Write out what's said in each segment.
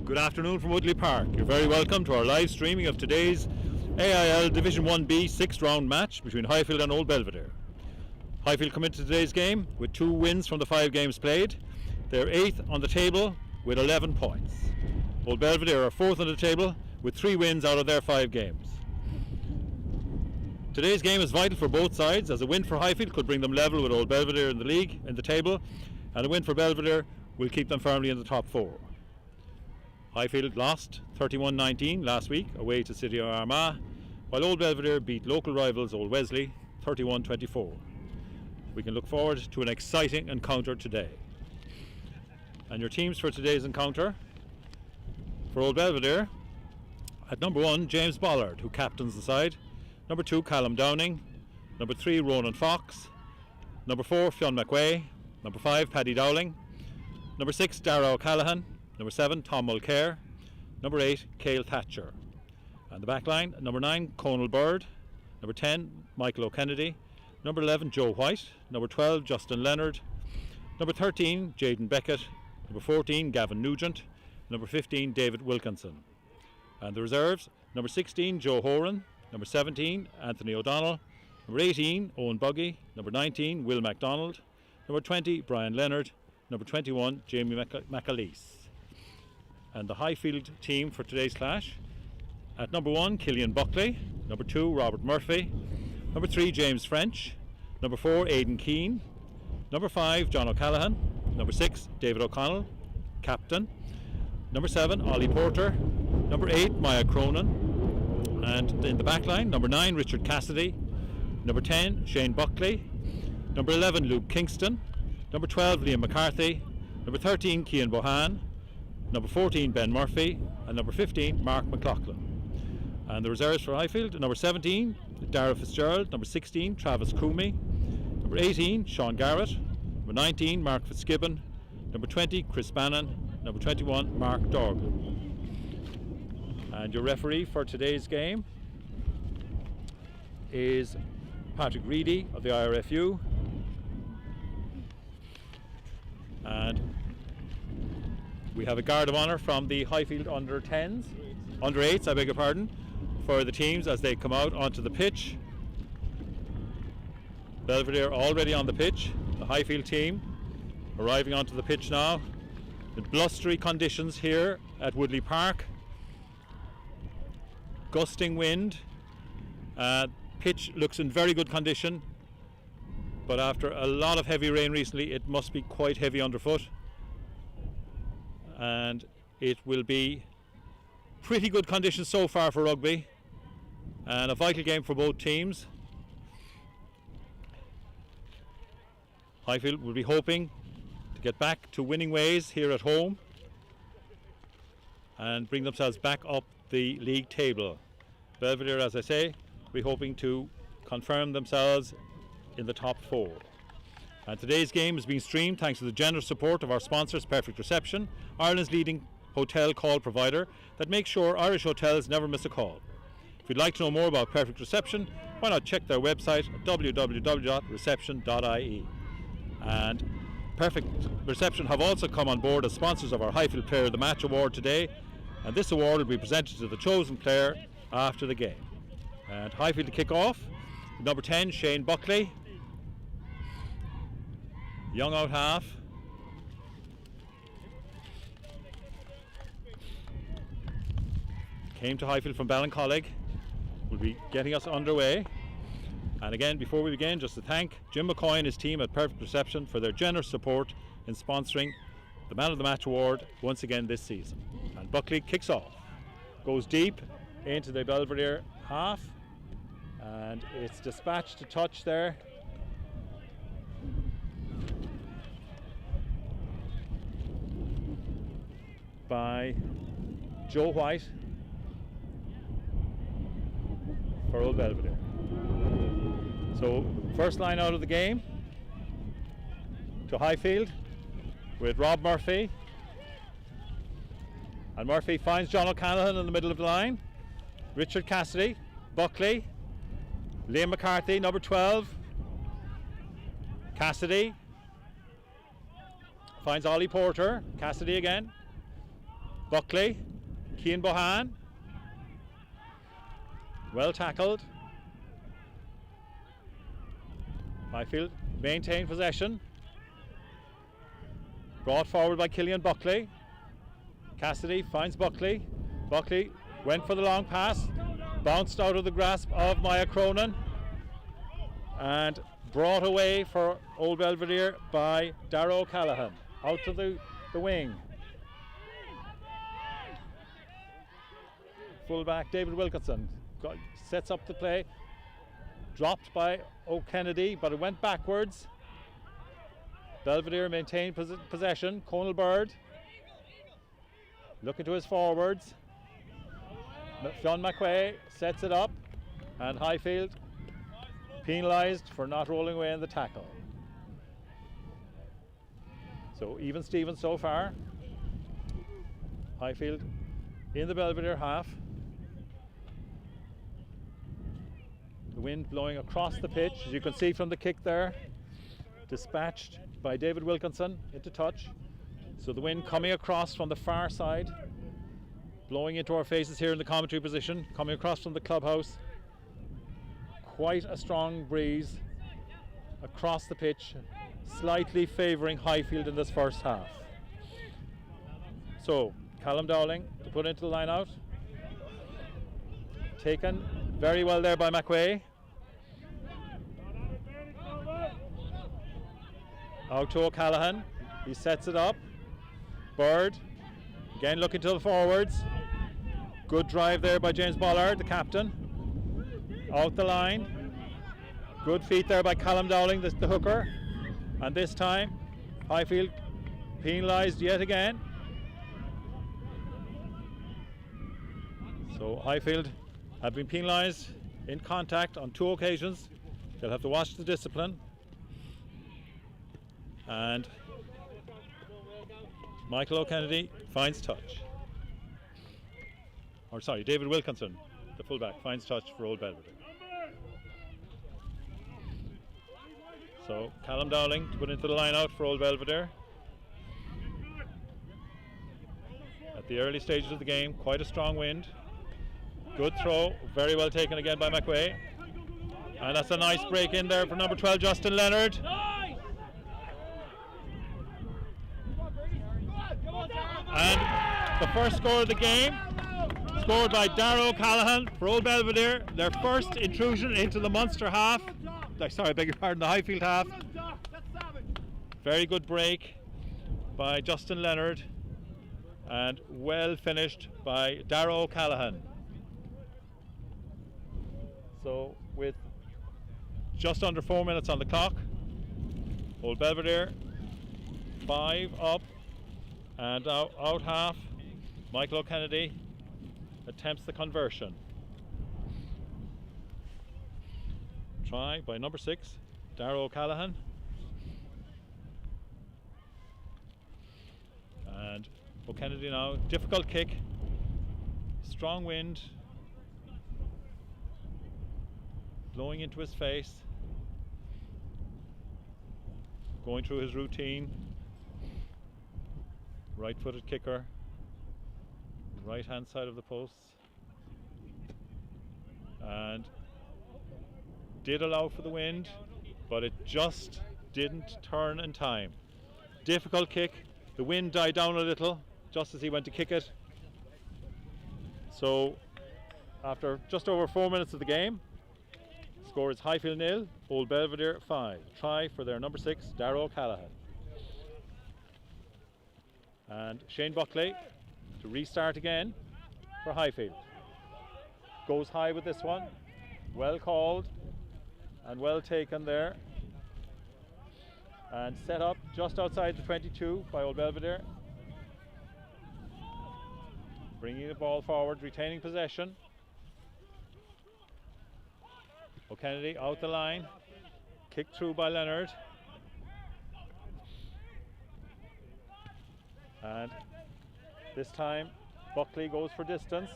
Good afternoon from Woodleigh Park. You're very welcome to our live streaming of today's AIL Division 1B 6th round match between Highfield and Old Belvedere. Highfield come into today's game with 2 wins from the 5 games played. They're 8th on the table with 11 points. Old Belvedere are 4th on the table with 3 wins out of their 5 games. Today's game is vital for both sides, as a win for Highfield could bring them level with Old Belvedere in the league, in the table, and a win for Belvedere will keep them firmly in the top 4. Highfield lost 31-19 last week away to City of Armagh, while Old Belvedere beat local rivals Old Wesley 31-24. We can look forward to an exciting encounter today. And your teams for today's encounter: for Old Belvedere, at number 1, James Bollard, who captains the side; number 2, Callum Downing; number 3, Ronan Fox; number 4, Fionn McWay; number 5, Paddy Dowling; number 6, Dara O'Callaghan; number 7, Tom Mulcair; number 8, Cale Thatcher. And the back line: number 9, Conal Bird; number 10, Michael O'Kennedy; number 11, Joe White; number 12, Justin Leonard; number 13, Jayden Beckett; number 14, Gavin Nugent; number 15, David Wilkinson. And the reserves: number 16, Joe Horan; number 17, Anthony O'Donnell; number 18, Owen Buggy; number 19, Will MacDonald; number 20, Brian Leonard; number 21, Jamie McAleese. And the Highfield team for today's clash: at number 1, Killian Buckley; number 2, Robert Murphy; number 3, James French; number 4, Aidan Keane; number 5, John O'Callaghan; number 6, David O'Connell, captain; number 7, Ollie Porter; number 8, Maya Cronin. And in the back line: number 9, Richard Cassidy; number 10, Shane Buckley; number 11, Luke Kingston; number 12, Liam McCarthy; number 13, Cian Bohan; number 14, Ben Murphy; and number 15, Mark McLaughlin. And the reserves for Highfield: number 17, Dara Fitzgerald; number 16, Travis Coomey; number 18, Sean Garrett; number 19, Mark Fitzgibbon; number 20, Chris Bannon; number 21, Mark Dorgan. And your referee for today's game is Patrick Reedy of the IRFU. And we have a guard of honour from the Highfield under 8s, I beg your pardon, for the teams as they come out onto the pitch. Belvedere already on the pitch, the Highfield team arriving onto the pitch now. The blustery conditions here at Woodleigh Park, gusting wind, pitch looks in very good condition, but after a lot of heavy rain recently it must be quite heavy underfoot, and it will be pretty good conditions so far for rugby, and a vital game for both teams. Highfield will be hoping to get back to winning ways here at home and bring themselves back up the league table. Belvedere, as I say, will be hoping to confirm themselves in the top 4. And today's game is being streamed thanks to the generous support of our sponsors, Perfect Reception, Ireland's leading hotel call provider that makes sure Irish hotels never miss a call. If you'd like to know more about Perfect Reception, why not check their website at www.reception.ie. And Perfect Reception have also come on board as sponsors of our Highfield Player of the Match award today, and this award will be presented to the chosen player after the game. And Highfield to kick off, number 10, Shane Buckley, young out half. Came to Highfield from Ballincollig, will be getting us underway. And again, before we begin, just to thank Jim McCoy and his team at Perfect Reception for their generous support in sponsoring the Man of the Match award once again this season. And Buckley kicks off, goes deep into the Belvedere half, and it's dispatched to touch there. By Joe White for Old Belvedere. So first line out of the game to Highfield with Rob Murphy, and Murphy finds John O'Callaghan in the middle of the line. Richard Cassidy, Buckley, Liam McCarthy, number 12, Cassidy finds Ollie Porter, Cassidy again, Buckley, Cian Bohan, well tackled. Highfield maintain possession. Brought forward by Killian Buckley. Cassidy finds Buckley. Buckley went for the long pass, bounced out of the grasp of Maya Cronin, and brought away for Old Belvedere by Darragh O'Callaghan out to the wing. Fullback David Wilkinson sets up the play, dropped by O'Kennedy, but it went backwards. Belvedere maintained possession. Conal Bird looking to his forwards. Fionn McQuay sets it up, and Highfield penalised for not rolling away in the tackle. So even Stevens so far. Highfield in the Belvedere half. The wind blowing across the pitch, as you can see from the kick there. Dispatched by David Wilkinson into touch. So the wind coming across from the far side, blowing into our faces here in the commentary position, coming across from the clubhouse. Quite a strong breeze across the pitch, slightly favouring Highfield in this first half. So Callum Dowling to put into the line out. Taken very well there by McQuay. Out to O'Callaghan. He sets it up. Bird again looking to the forwards. Good drive there by James Bollard, the captain. Out the line. Good feet there by Callum Dowling, the hooker. And this time Highfield penalised yet again. So Highfield have been penalised in contact on 2 occasions. They'll have to watch the discipline. And Michael O'Kennedy finds touch. Or sorry, David Wilkinson, the fullback, finds touch for Old Belvedere. So Callum Dowling to put into the line out for Old Belvedere. At the early stages of the game, quite a strong wind. Good throw, very well taken again by McQuay. And that's a nice break in there for number 12, Justin Leonard. And the first score of the game, scored by Darragh O'Callaghan for Old Belvedere. Their first intrusion into the Munster half. Sorry, I beg your pardon, the Highfield half. Very good break by Justin Leonard. And well finished by Darragh O'Callaghan. So with just under 4 minutes on the clock, Old Belvedere 5 up. And out half, Michael O'Kennedy attempts the conversion. Try by number 6, Darragh O'Callaghan. And O'Kennedy now, difficult kick, strong wind, blowing into his face, going through his routine. Right-footed kicker, right-hand side of the posts, and did allow for the wind, but it just didn't turn in time. Difficult kick, the wind died down a little just as he went to kick it. So after just over 4 minutes of the game, score is Highfield 0, Old Belvedere 5. Try for their number 6, Darragh O'Callaghan. And Shane Buckley to restart again for Highfield. Goes high with this one. Well called and well taken there. And set up just outside the 22 by Old Belvedere. Bringing the ball forward, retaining possession. O'Kennedy out the line. Kicked through by Leonard. And this time Buckley goes for distance.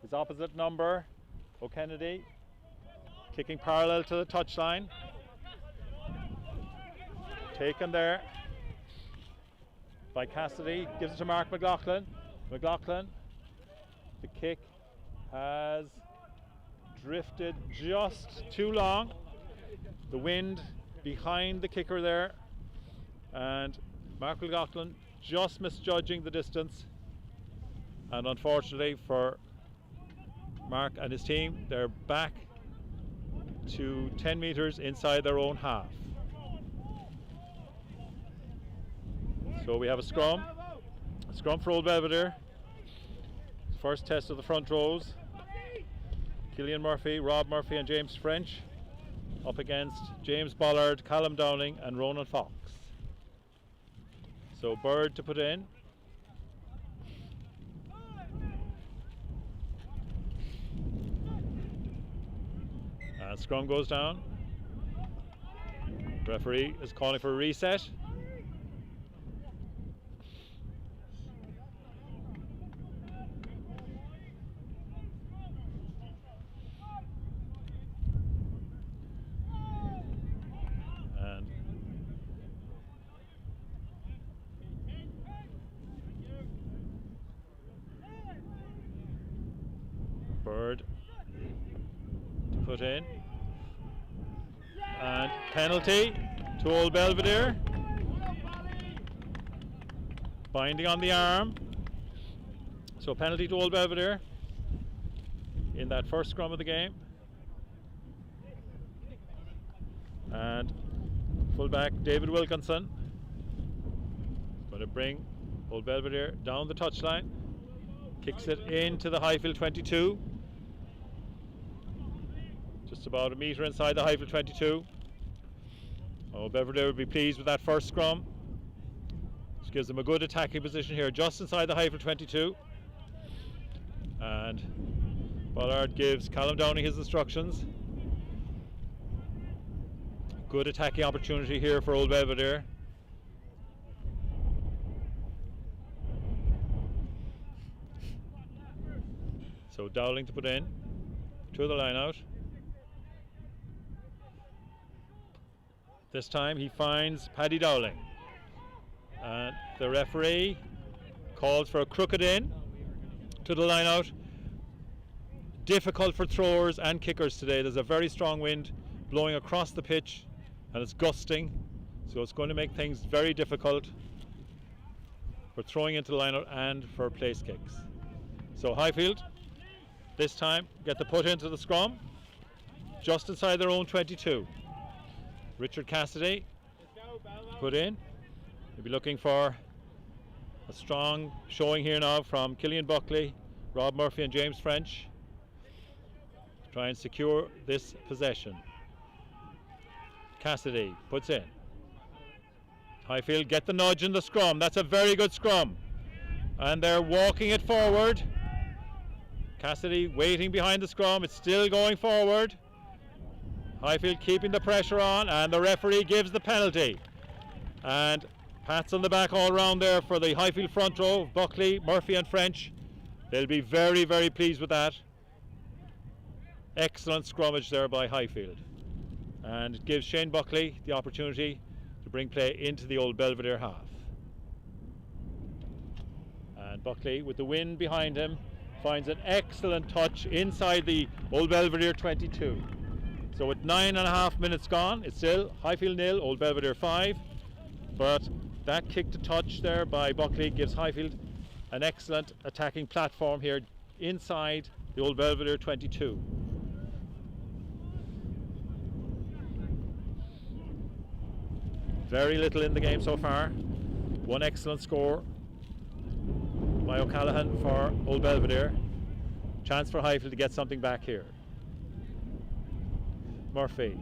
His opposite number, O'Kennedy, kicking parallel to the touchline. Taken there by Cassidy, gives it to Mark McLaughlin. McLaughlin. The kick has drifted just too long. The wind behind the kicker there, and Mark McLaughlin just misjudging the distance, and unfortunately for Mark and his team, they're back to 10 metres inside their own half. So we have a scrum for Old Belvedere. First test of the front rows. Killian Murphy, Rob Murphy and James French up against James Bollard, Callum Dowling and Ronan Fox. So Bird to put in. And scrum goes down. Referee is calling for a reset. Bird to put in, and penalty to Old Belvedere, binding on the arm. So penalty to Old Belvedere in that first scrum of the game. And fullback David Wilkinson going to bring Old Belvedere down the touchline, kicks it into the Highfield 22. Just about a metre inside the Highfield 22. Oh, Belvedere would be pleased with that first scrum. Which gives them a good attacking position here, just inside the Highfield 22. And Bollard gives Callum Downing his instructions. Good attacking opportunity here for Old Belvedere. So Dowling to put in to the line out. This time he finds Paddy Dowling, and the referee calls for a crooked in to the line out. Difficult for throwers and kickers today. There's a very strong wind blowing across the pitch and it's gusting, so it's going to make things very difficult for throwing into the line out and for place kicks. So Highfield this time get the put into the scrum just inside their own 22. Richard Cassidy put in. We'll be looking for a strong showing here now from Killian Buckley, Rob Murphy and James French to try and secure this possession. Cassidy puts in. Highfield get the nudge in the scrum. That's a very good scrum, and they're walking it forward. Cassidy waiting behind the scrum. It's still going forward. Highfield keeping the pressure on, and the referee gives the penalty. And pats on the back all round there for the Highfield front row, Buckley, Murphy and French. They'll be very, very pleased with that. Excellent scrummage there by Highfield. And it gives Shane Buckley the opportunity to bring play into the Old Belvedere half. And Buckley, with the wind behind him, finds an excellent touch inside the Old Belvedere 22. So with 9.5 minutes gone, it's still Highfield 0, Old Belvedere 5. But that kick to touch there by Buckley gives Highfield an excellent attacking platform here inside the Old Belvedere 22. Very little in the game so far. One excellent score by O'Callaghan for Old Belvedere. Chance for Highfield to get something back here. Murphy.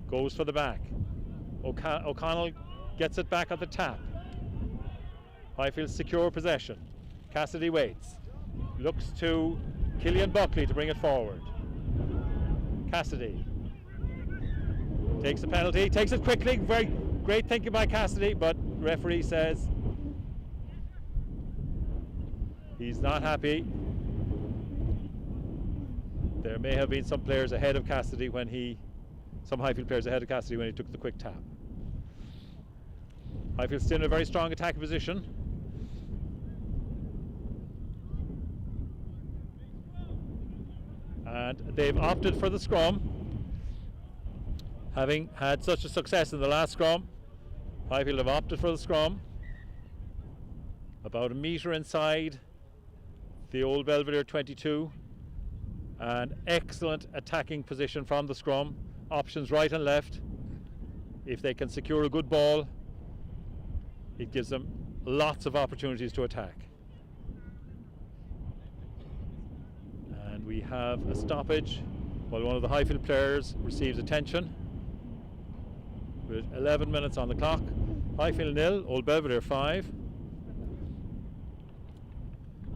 Goes for the back. O'Connell gets it back at the tap. Highfield secure possession. Cassidy waits. Looks to Killian Buckley to bring it forward. Cassidy takes the penalty, takes it quickly. Very great thinking by Cassidy, but referee says he's not happy. There may have been some players ahead of Cassidy when some Highfield players ahead of Cassidy when he took the quick tap. Highfield still in a very strong attacking position. And they've opted for the scrum. Having had such a success in the last scrum, Highfield have opted for the scrum. About a metre inside the old Belvedere 22. An excellent attacking position from the scrum. Options right and left. If they can secure a good ball, it gives them lots of opportunities to attack. And we have a stoppage while one of the Highfield players receives attention. With 11 minutes on the clock. Highfield 0, Old Belvedere 5.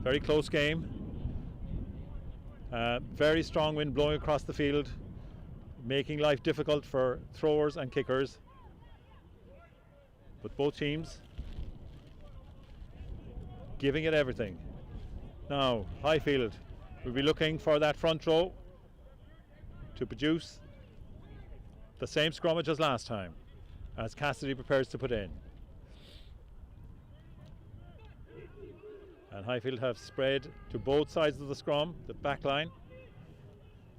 Very close game. Very strong wind blowing across the field, making life difficult for throwers and kickers. But both teams giving it everything. Now, Highfield will be looking for that front row to produce the same scrummage as last time, as Cassidy prepares to put in. And Highfield have spread to both sides of the scrum, the back line.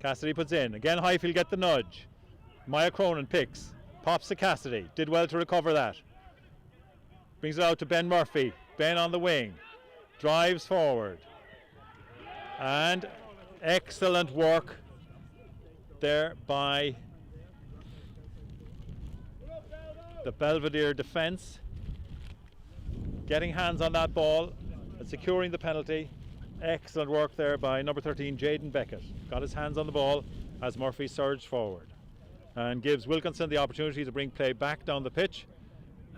Cassidy puts in. Again, Highfield get the nudge. Maya Cronin picks, pops to Cassidy. Did well to recover that. Brings it out to Ben Murphy. Ben on the wing. Drives forward. And excellent work there by the Belvedere defence. Getting hands on that ball and securing the penalty. Excellent work there by number 13, Jaden Beckett. Got his hands on the ball as Murphy surged forward and gives Wilkinson the opportunity to bring play back down the pitch,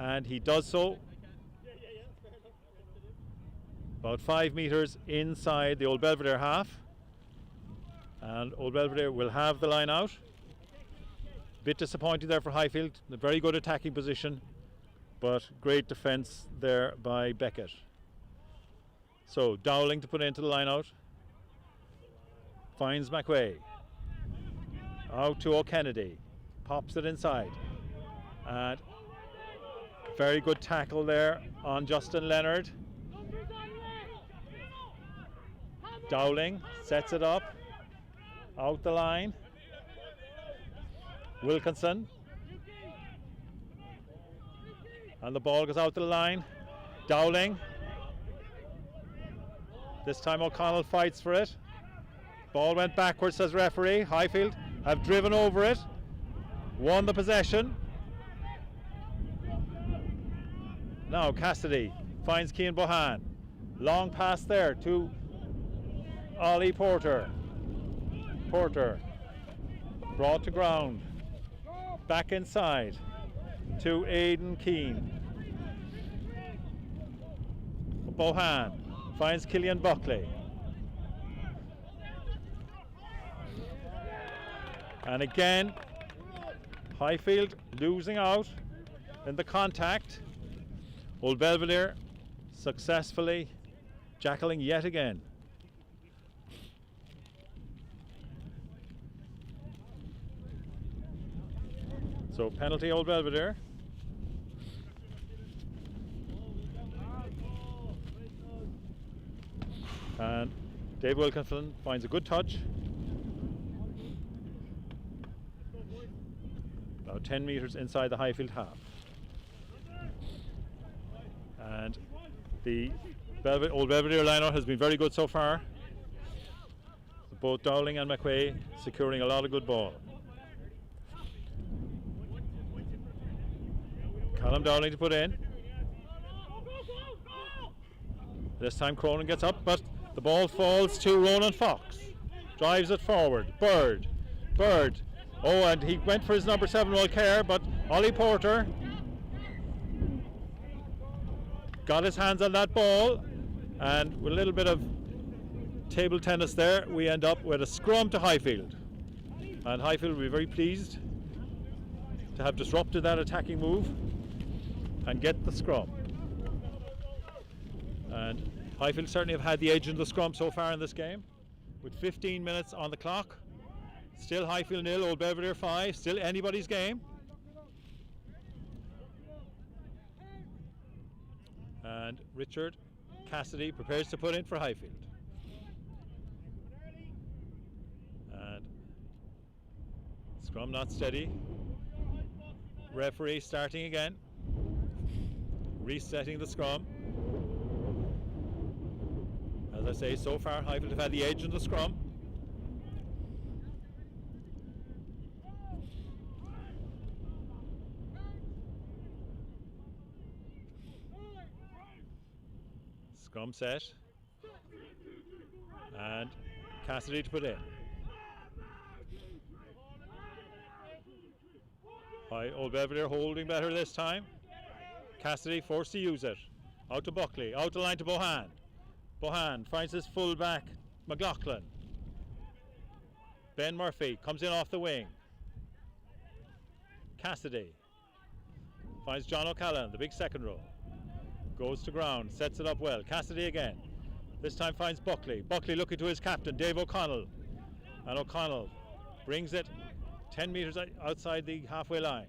and he does so about 5 metres inside the Old Belvedere half, and Old Belvedere will have the line out. Bit disappointing there for Highfield. A very good attacking position, but great defence there by Beckett. So Dowling to put into the line out. Finds McWay. Out to O'Kennedy. Pops it inside. And very good tackle there on Justin Leonard. Dowling sets it up. Out the line. Wilkinson. And the ball goes out the line. Dowling. This time O'Connell fights for it. Ball went backwards, says referee. Highfield have driven over it. Won the possession. Now Cassidy finds Cian Bohan. Long pass there to Ollie Porter. Porter brought to ground. Back inside to Aidan Keane. Bohan finds Killian Buckley. And again, Highfield losing out in the contact. Old Belvedere successfully jackling yet again. So penalty Old Belvedere. And Dave Wilkinson finds a good touch. About 10 metres inside the Highfield half. And the Old Belvedere line-out has been very good so far. Both Dowling and McWay securing a lot of good ball. Callum Dowling to put in. This time Cronin gets up, but the ball falls to Ronan Fox. Drives it forward. Bird. Oh, and he went for his number 7, Mulcair, but Ollie Porter got his hands on that ball, and with a little bit of table tennis there, we end up with a scrum to Highfield. And Highfield will be very pleased to have disrupted that attacking move and get the scrum. And Highfield certainly have had the edge in the scrum so far in this game, with 15 minutes on the clock. Still Highfield 0, Old Belvedere 5, still anybody's game. And Richard Cassidy prepares to put in for Highfield. And scrum not steady. Referee starting again. Resetting the scrum. As I say, so far Highfield have had the edge in the scrum. Scrum set. And Cassidy to put in. Old Belvedere holding better this time. Cassidy forced to use it. Out to Buckley, out the line to Bohan. Bohan finds his full back, McLaughlin. Ben Murphy comes in off the wing. Cassidy finds John O'Callaghan, the big second row. Goes to ground, sets it up well. Cassidy again. This time finds Buckley. Buckley looking to his captain, Dave O'Connell. And O'Connell brings it 10 metres outside the halfway line.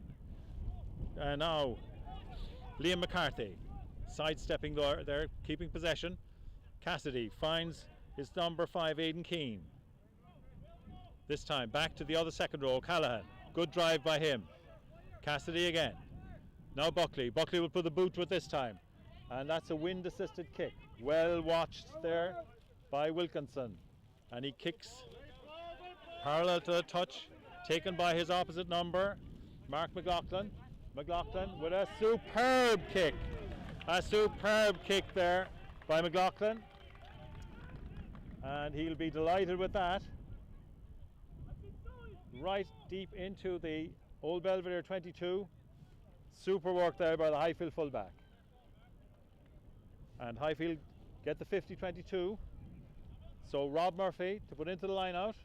And now Liam McCarthy sidestepping there, keeping possession. Cassidy finds his number 5, Aidan Keane. This time back to the other second row, O'Callaghan. Good drive by him. Cassidy again. Now Buckley. Buckley will put the boot to it this time. And that's a wind assisted kick. Well watched there by Wilkinson. And he kicks parallel to the touch, taken by his opposite number, Mark McLaughlin. McLaughlin with a superb kick. A superb kick there by McLaughlin. And he'll be delighted with that. Right deep into the Old Belvedere 22. Super work there by the Highfield fullback. And Highfield get the 50-22. So Rob Murphy to put into the line out.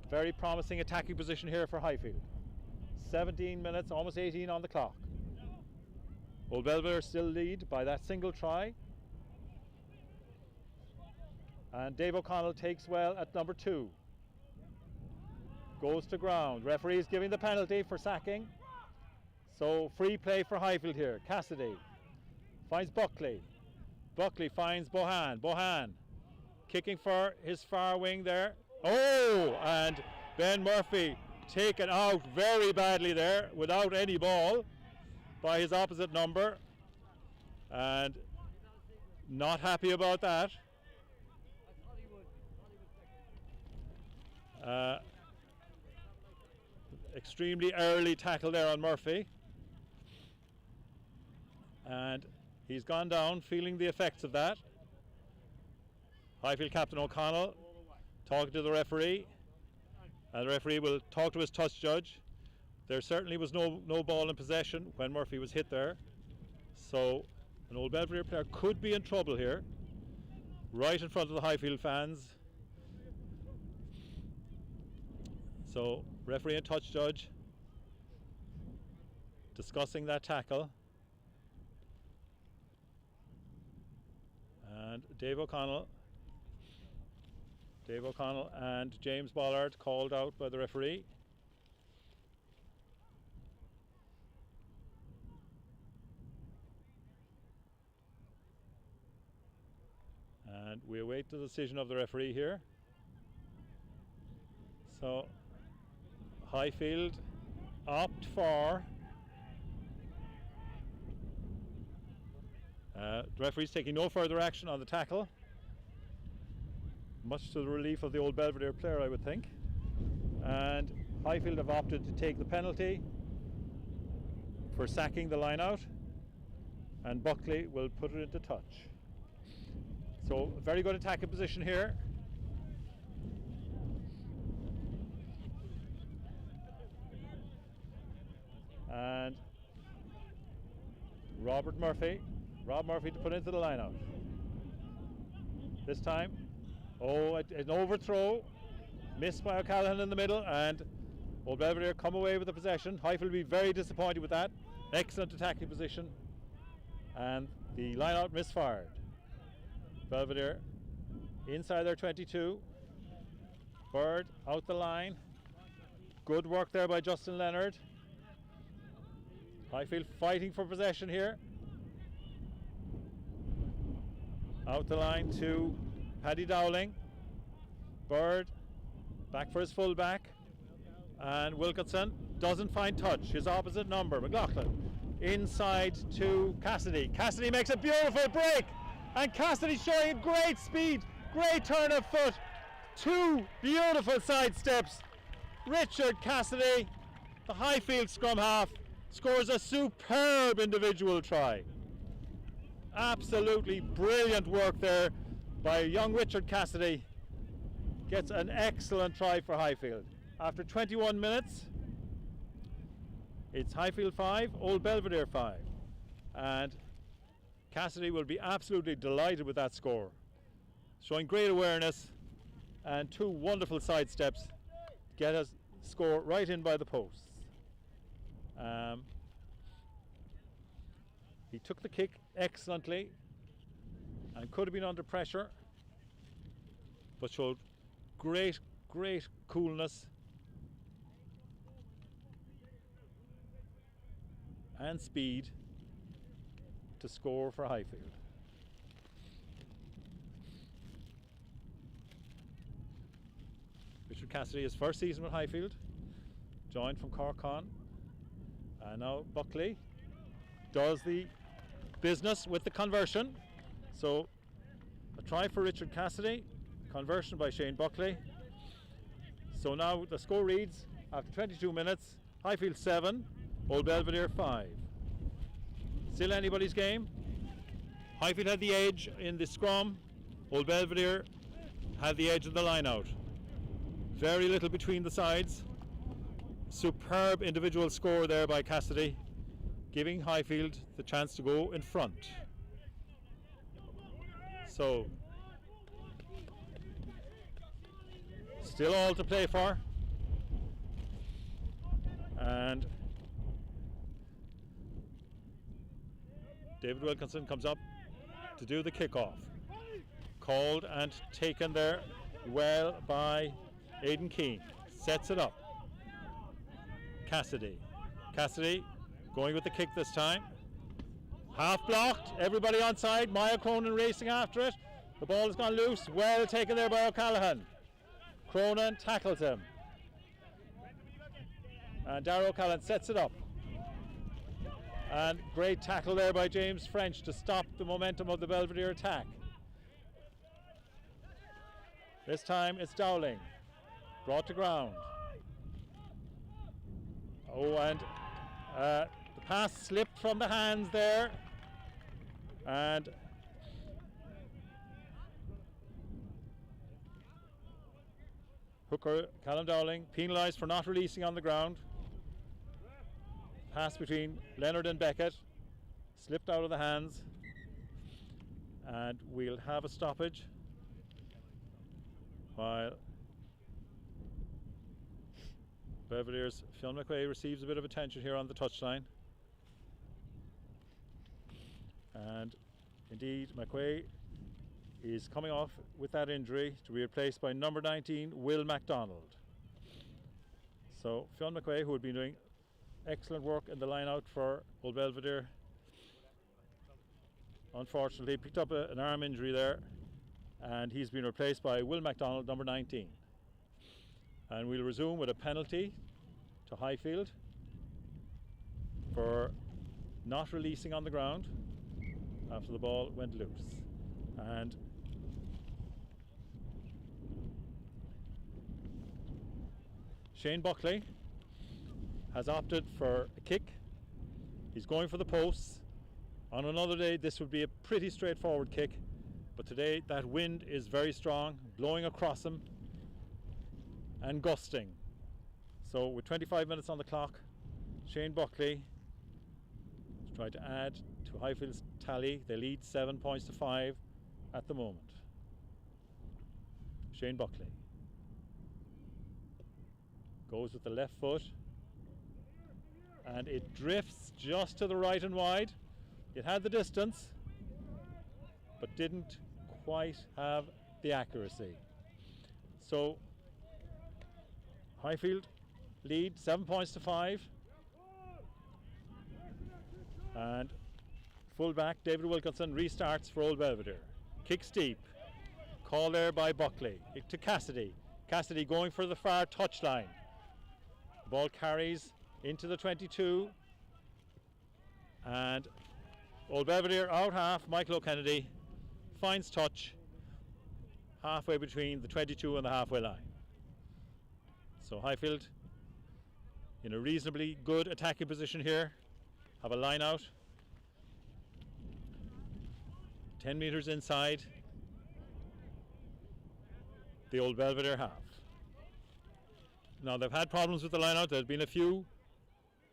Very promising attacking position here for Highfield. 17 minutes, almost 18 on the clock. Old Belvedere still lead by that single try. And Dave O'Connell takes well at number 2. Goes to ground. Referee is giving the penalty for sacking. So free play for Highfield here. Cassidy finds Buckley. Buckley finds Bohan. Bohan kicking for his far wing there. Oh, and Ben Murphy taken out very badly there without any ball by his opposite number. And not happy about that. Extremely early tackle there on Murphy. And he's gone down, feeling the effects of that. Highfield captain O'Connell talking to the referee. And the referee will talk to his touch judge. There certainly was no ball in possession when Murphy was hit there. So an Old Belvedere player could be in trouble here. Right in front of the Highfield fans. So referee and touch judge discussing that tackle. And Dave O'Connell and James Bollard called out by the referee. And we await the decision of the referee here. So Highfield opt for the referee's taking no further action on the tackle, much to the relief of the Old Belvedere player, I would think. And Highfield have opted to take the penalty for sacking the line out, and Buckley will put it into touch. So very good attacking position here. And Rob Murphy to put into the line out. This time, an overthrow, missed by O'Callaghan in the middle, and Old Belvedere come away with the possession. Highfield will be very disappointed with that. Excellent attacking position, and the line out misfired. Belvedere inside their 22. Bird out the line. Good work there by Justin Leonard. Highfield fighting for possession here. Out the line to Paddy Dowling. Bird back for his fullback. And Wilkinson doesn't find touch. His opposite number, McLaughlin. Inside to Cassidy. Cassidy makes a beautiful break. And Cassidy showing great speed. Great turn of foot. 2 beautiful side steps. Richard Cassidy, the Highfield scrum half, scores a superb individual try. Absolutely brilliant work there by young Richard Cassidy. Gets an excellent try for Highfield. After 21 minutes, it's Highfield 5, Old Belvedere 5. And Cassidy will be absolutely delighted with that score. Showing great awareness and 2 wonderful side steps to get us score right in by the posts. He took the kick excellently and could have been under pressure, but showed great coolness and speed to score for Highfield. Richard Cassidy, his first season with Highfield, joined from Cork. And now Buckley does the business with the conversion. So a try for Richard Cassidy, conversion by Shane Buckley. So now the score reads, after 22 minutes, Highfield 7, Old Belvedere 5. Still anybody's game. Highfield had the edge in the scrum. Old Belvedere had the edge of the line out. Very little between the sides. Superb individual score there by Cassidy, giving Highfield the chance to go in front. So, still all to play for. And David Wilkinson comes up to do the kickoff. Called and taken there well by Aidan Keane. Sets it up. Cassidy going with the kick this time. Half blocked, everybody on side. Maya Cronin racing after it. The ball has gone loose. Well taken there by O'Callaghan. Cronin tackles him. And Darragh O'Callaghan sets it up. And great tackle there by James French to stop the momentum of the Belvedere attack. This time it's Dowling. Brought to ground. Oh, and the pass slipped from the hands there. And hooker Callum Dowling penalised for not releasing on the ground. Pass between Leonard and Beckett slipped out of the hands, and we'll have a stoppage while Belvedere's Fionn McQuaid receives a bit of attention here on the touchline. And indeed, McQuaid is coming off with that injury to be replaced by number 19, Will MacDonald. So Fionn McQuaid, who had been doing excellent work in the line out for Old Belvedere, unfortunately picked up an arm injury there, and he's been replaced by Will MacDonald, number 19. And we'll resume with a penalty to Highfield for not releasing on the ground after the ball went loose. And Shane Buckley has opted for a kick. He's going for the posts. On another day this would be a pretty straightforward kick, but today that wind is very strong, blowing across him and gusting. So with 25 minutes on the clock, Shane Buckley has tried to add to Highfield's tally. They lead 7 points to 5 at the moment. Shane Buckley goes with the left foot, and it drifts just to the right and wide. It had the distance, but didn't quite have the accuracy. So Highfield lead 7 points to 5, and fullback David Wilkinson restarts for Old Belvedere. Kicks deep. Call there by Buckley. To Cassidy. Cassidy going for the far touchline. The ball carries into the 22. And Old Belvedere out half. Michael O'Kennedy finds touch halfway between the 22 and the halfway line. So Highfield in a reasonably good attacking position here. Have a line out. 10 metres inside the Old Belvedere half. Now they've had problems with the line out. There's been a few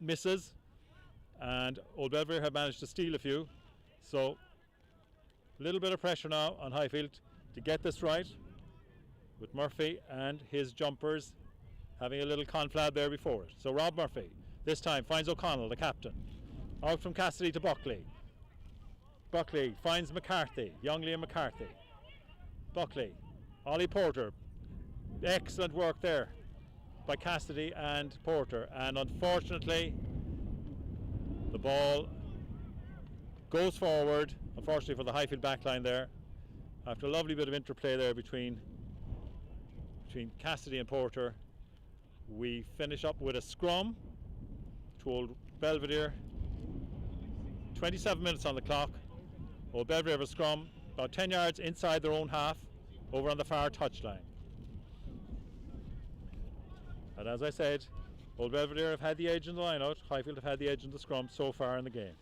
misses and Old Belvedere have managed to steal a few. So a little bit of pressure now on Highfield to get this right, with Murphy and his jumpers having a little conflab there before it. So Rob Murphy this time finds O'Connell, the captain. Out from Cassidy to Buckley. Buckley finds McCarthy, young Liam McCarthy. Buckley, Ollie Porter. Excellent work there by Cassidy and Porter, and unfortunately the ball goes forward, unfortunately for the Highfield backline there, after a lovely bit of interplay there between Cassidy and Porter. We finish up with a scrum to Old Belvedere. 27 minutes on the clock. Old Belvedere have a scrum about 10 yards inside their own half, over on the far touchline. And as I said, Old Belvedere have had the edge in the line out. Highfield have had the edge in the scrum so far in the game.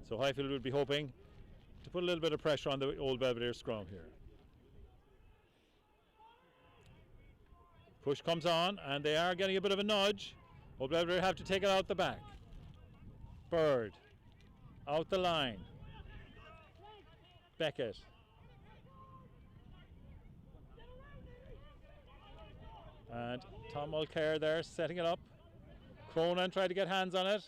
So Highfield would be hoping to put a little bit of pressure on the Old Belvedere scrum here. Push comes on and they are getting a bit of a nudge. Old Belvedere have to take it out the back. Bird out the line. Beckett. And Tom Mulcair there setting it up. Cronin tried to get hands on it.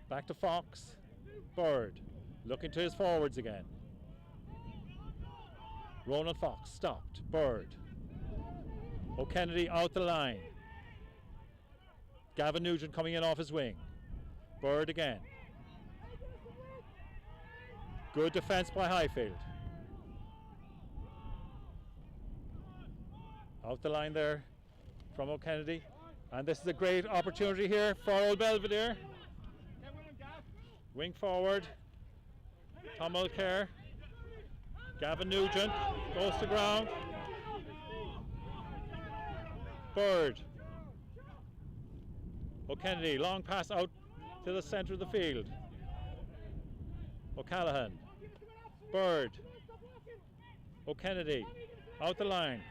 Back to Fox. Bird looking to his forwards again. Ronan Fox stopped. Bird. O'Kennedy out the line. Gavin Nugent coming in off his wing. Bird again. Good defence by Highfield. Out the line there from O'Kennedy. And this is a great opportunity here for Old Belvedere. Wing forward. Tom Mulcair. Gavin Nugent goes to ground. Bird. O'Kennedy, long pass out to the centre of the field. O'Callaghan. Bird. O'Kennedy out the line.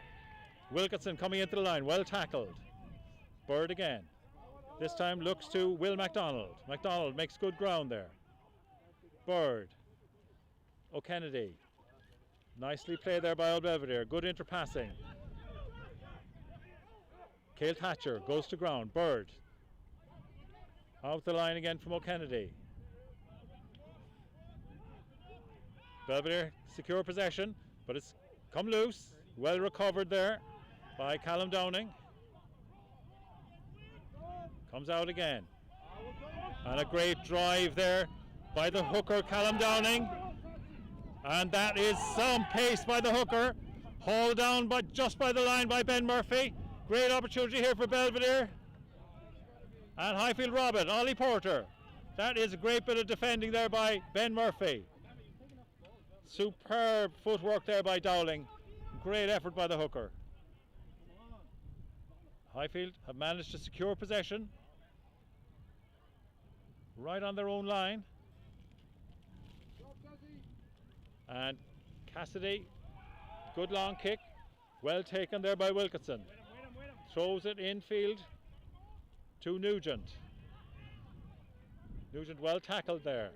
Wilkinson coming into the line, well tackled. Bird again. This time looks to Will MacDonald. MacDonald makes good ground there. Bird. O'Kennedy. Nicely played there by Old Belvedere. Good interpassing. Cale Thatcher goes to ground. Bird. Out the line again from O'Kennedy. Belvedere secure possession, but it's come loose. Well recovered there by Callum Downing. Comes out again. And a great drive there by the hooker Callum Downing. And that is some pace by the hooker. Hauled down just by the line by Ben Murphy. Great opportunity here for Belvedere. And Highfield rob it. Ollie Porter. That is a great bit of defending there by Ben Murphy. Superb footwork there by Dowling. Great effort by the hooker. Highfield have managed to secure possession right on their own line. And Cassidy, good long kick, well taken there by Wilkinson. Throws it infield to Nugent. Nugent well tackled there.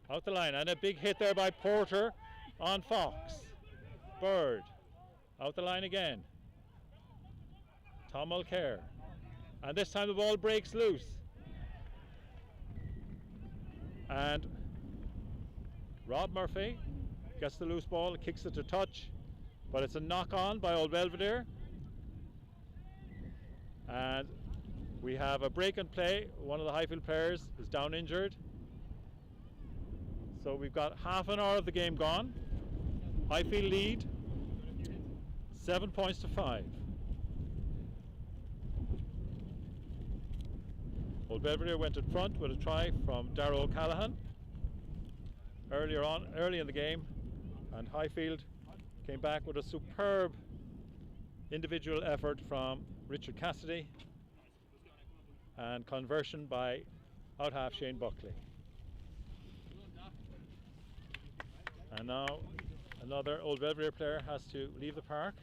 Out the line, and a big hit there by Porter on Fox. Bird, out the line again. Tom Mulcair. And this time the ball breaks loose. And Rob Murphy gets the loose ball, kicks it to touch, but it's a knock on by Old Belvedere. And we have a break and play. One of the Highfield players is down injured. So we've got half an hour of the game gone. Highfield lead 7 points to 5. Old Belvedere went in front with a try from Darragh O'Callaghan early in the game, and Highfield came back with a superb individual effort from Richard Cassidy and conversion by out half Shane Buckley. And now another Old Belvedere player has to leave the park.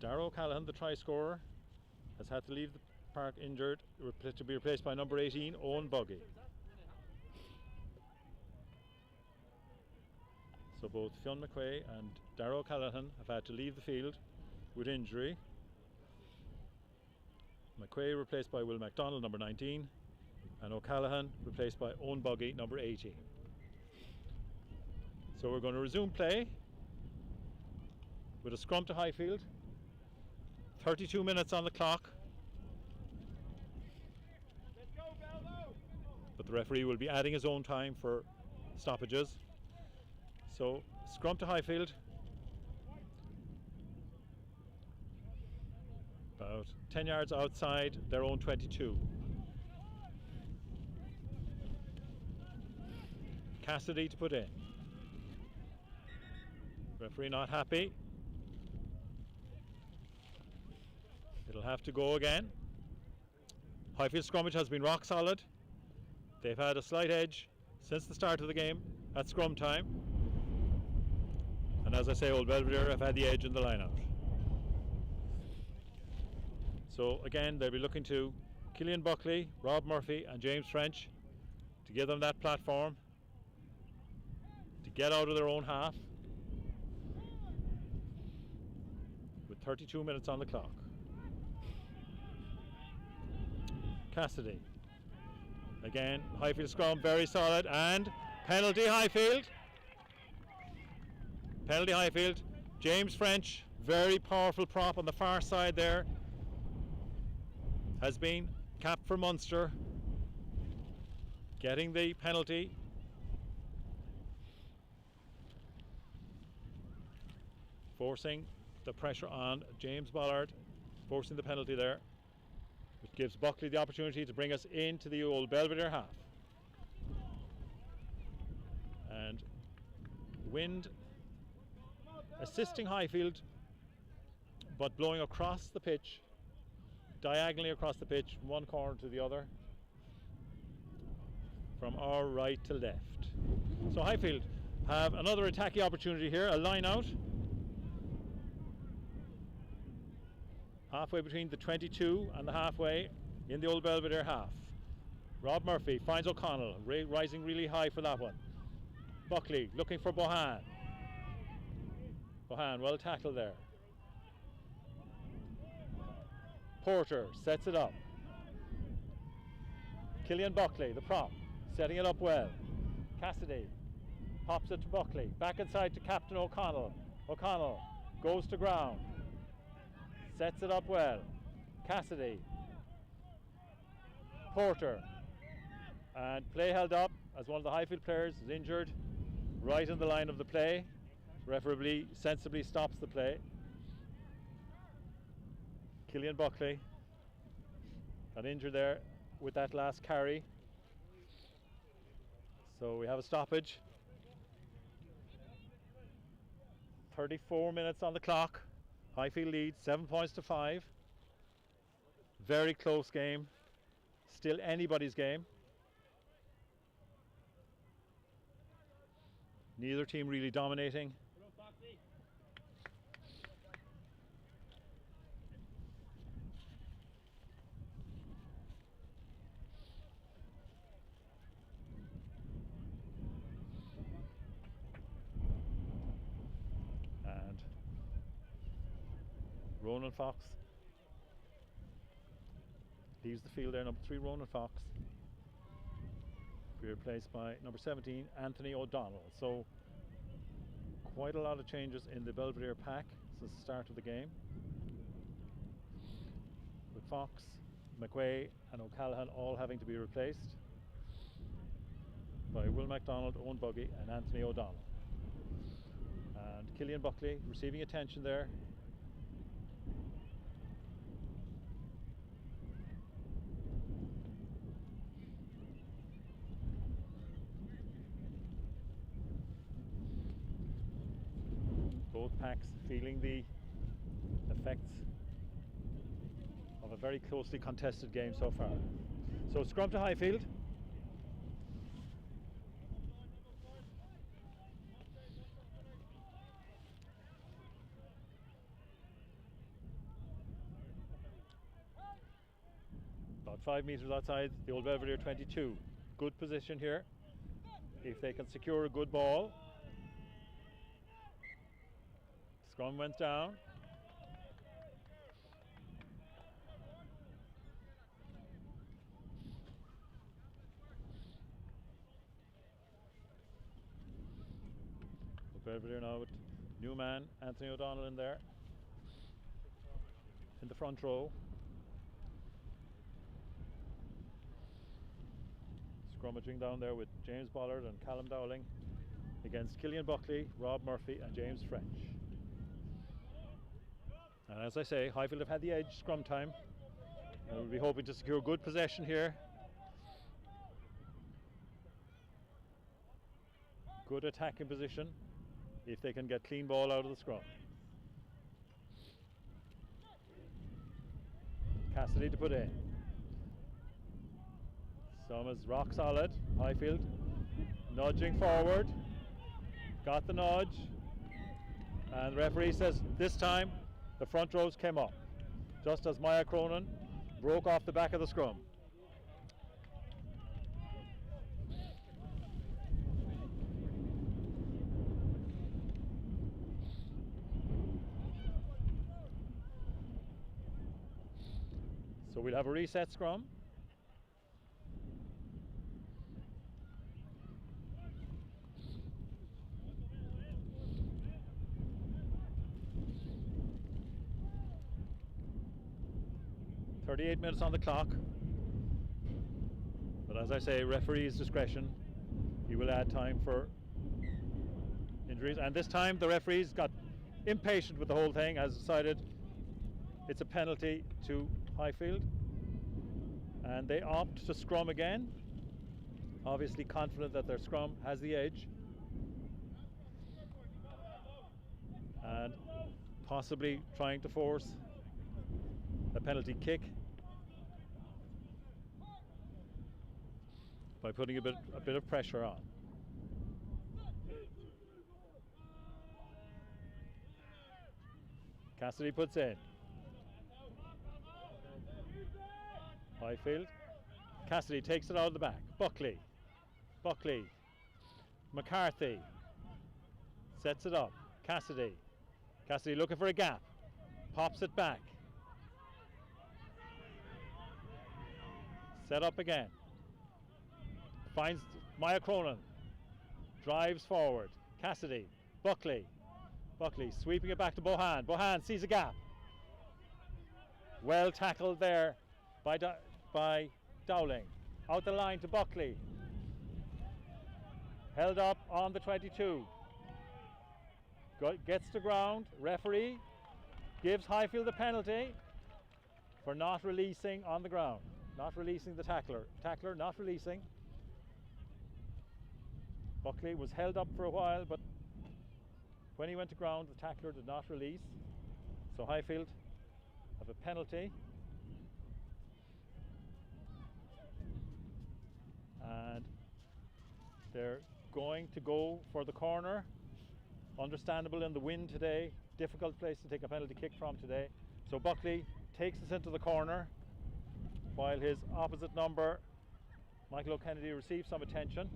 Darragh O'Callaghan, the try scorer, has had to leave the park injured, to be replaced by number 18, Owen Buggy. So both Fionn McQuay and Darragh O'Callaghan have had to leave the field with injury. McQuay replaced by Will MacDonald, number 19, and O'Callaghan replaced by Owen Buggy, number 18. So we're going to resume play with a scrum to Highfield. 32 minutes on the clock. But the referee will be adding his own time for stoppages. So scrum to Highfield. About 10 yards outside their own 22. Cassidy to put in. Referee not happy. It'll have to go again. Highfield scrummage has been rock solid. They've had a slight edge since the start of the game at scrum time. And as I say, Old Belvedere have had the edge in the line-out. So again, they'll be looking to Killian Buckley, Rob Murphy and James French to give them that platform to get out of their own half with 32 minutes on the clock. Cassidy. Again, Highfield scrum very solid, and penalty Highfield. Penalty Highfield. James French, very powerful prop on the far side there, has been capped for Munster, getting the penalty. Forcing the pressure on James Bollard, forcing the penalty there, which gives Buckley the opportunity to bring us into the Old Belvedere half. And wind assisting Highfield, but blowing across the pitch, diagonally across the pitch from one corner to the other, from our right to left. So Highfield have another attacking opportunity here, a line out. Halfway between the 22 and the halfway in the Old Belvedere half. Rob Murphy finds O'Connell, rising really high for that one. Buckley looking for Bohan. Bohan well tackled there. Porter sets it up. Killian Buckley, the prop, setting it up well. Cassidy pops it to Buckley. Back inside to Captain O'Connell. O'Connell goes to ground. Sets it up well. Cassidy. Porter. And play held up as one of the Highfield players is injured right in the line of the play. Referee sensibly stops the play. Killian Buckley got injured there with that last carry. So we have a stoppage. 34 minutes on the clock. Highfield leads 7 points to 5. Very close game. Still anybody's game. Neither team really dominating. And Ronan Fox leaves the field there, number 3 Ronan Fox, be replaced by number 17 Anthony O'Donnell. So quite a lot of changes in the Belvedere pack since the start of the game, with Fox McQuay and O'Callaghan all having to be replaced by Will MacDonald, Owen Buggy and Anthony O'Donnell. And Killian Buckley receiving attention there. Both packs feeling the effects of a very closely contested game so far. So scrum to Highfield. About 5 metres outside the old Belvedere 22. Good position here. If they can secure a good ball. Scrum went down. Belvedere now with new man Anthony O'Donnell in there in the front row. Scrummaging down there with James Bollard and Callum Dowling against Killian Buckley, Rob Murphy and James French. And as I say, Highfield have had the edge scrum time. And we'll be hoping to secure good possession here. Good attacking position if they can get clean ball out of the scrum. Cassidy to put in. Summers rock solid. Highfield nudging forward. Got the nudge. And the referee says this time the front rows came up. Just as Maya Cronin broke off the back of the scrum. So we'll have a reset scrum. .38 minutes on the clock. But as I say, referee's discretion. He will add time for injuries. And this time the referees got impatient with the whole thing, has decided it's a penalty to Highfield, and they opt to scrum again, obviously confident that their scrum has the edge and possibly trying to force a penalty kick by putting a bit of pressure on. Cassidy puts in. Highfield. Cassidy takes it out of the back. Buckley. McCarthy. Sets it up. Cassidy looking for a gap. Pops it back. Set up again. Finds Maya Cronin. Drives forward. Cassidy. Buckley sweeping it back to Bohan. Bohan sees a gap. Well tackled there by Dowling. Out the line to Buckley. Held up on the 22. Gets to ground. Referee gives Highfield the penalty for not releasing on the ground. Not releasing the tackler. Tackler not releasing. Buckley was held up for a while, but when he went to ground, the tackler did not release. So Highfield have a penalty. And they're going to go for the corner. Understandable in the wind today. Difficult place to take a penalty kick from today. So Buckley takes us into the corner while his opposite number, Michael O'Kennedy, receives some attention.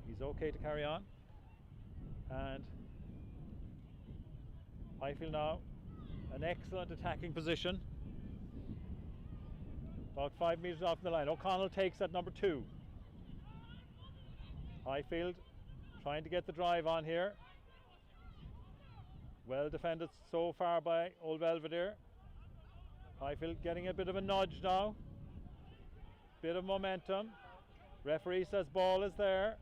He's okay to carry on. And Highfield now, an excellent attacking position. About 5 metres off the line. O'Connell takes at number 2. Highfield trying to get the drive on here. Well defended so far by Old Belvedere. Highfield getting a bit of a nudge now. Bit of momentum. Referee says ball is there.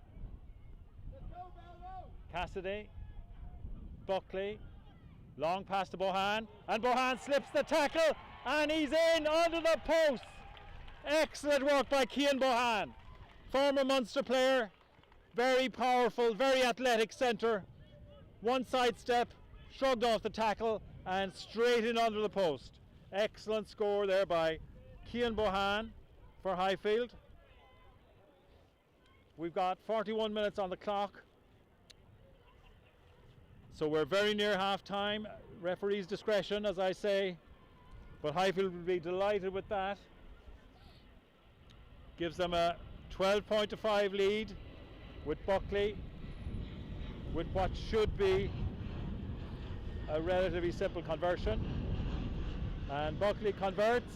Cassidy. Buckley. Long pass to Bohan. And Bohan slips the tackle. And he's in under the post. Excellent work by Cian Bohan. Former Munster player. Very powerful, very athletic centre. One sidestep. Shrugged off the tackle. And straight in under the post. Excellent score there by Cian Bohan for Highfield. We've got 41 minutes on the clock. So we're very near half time. Referee's discretion, as I say. But Highfield will be delighted with that. Gives them a 12-5 lead with Buckley. With what should be a relatively simple conversion. And Buckley converts.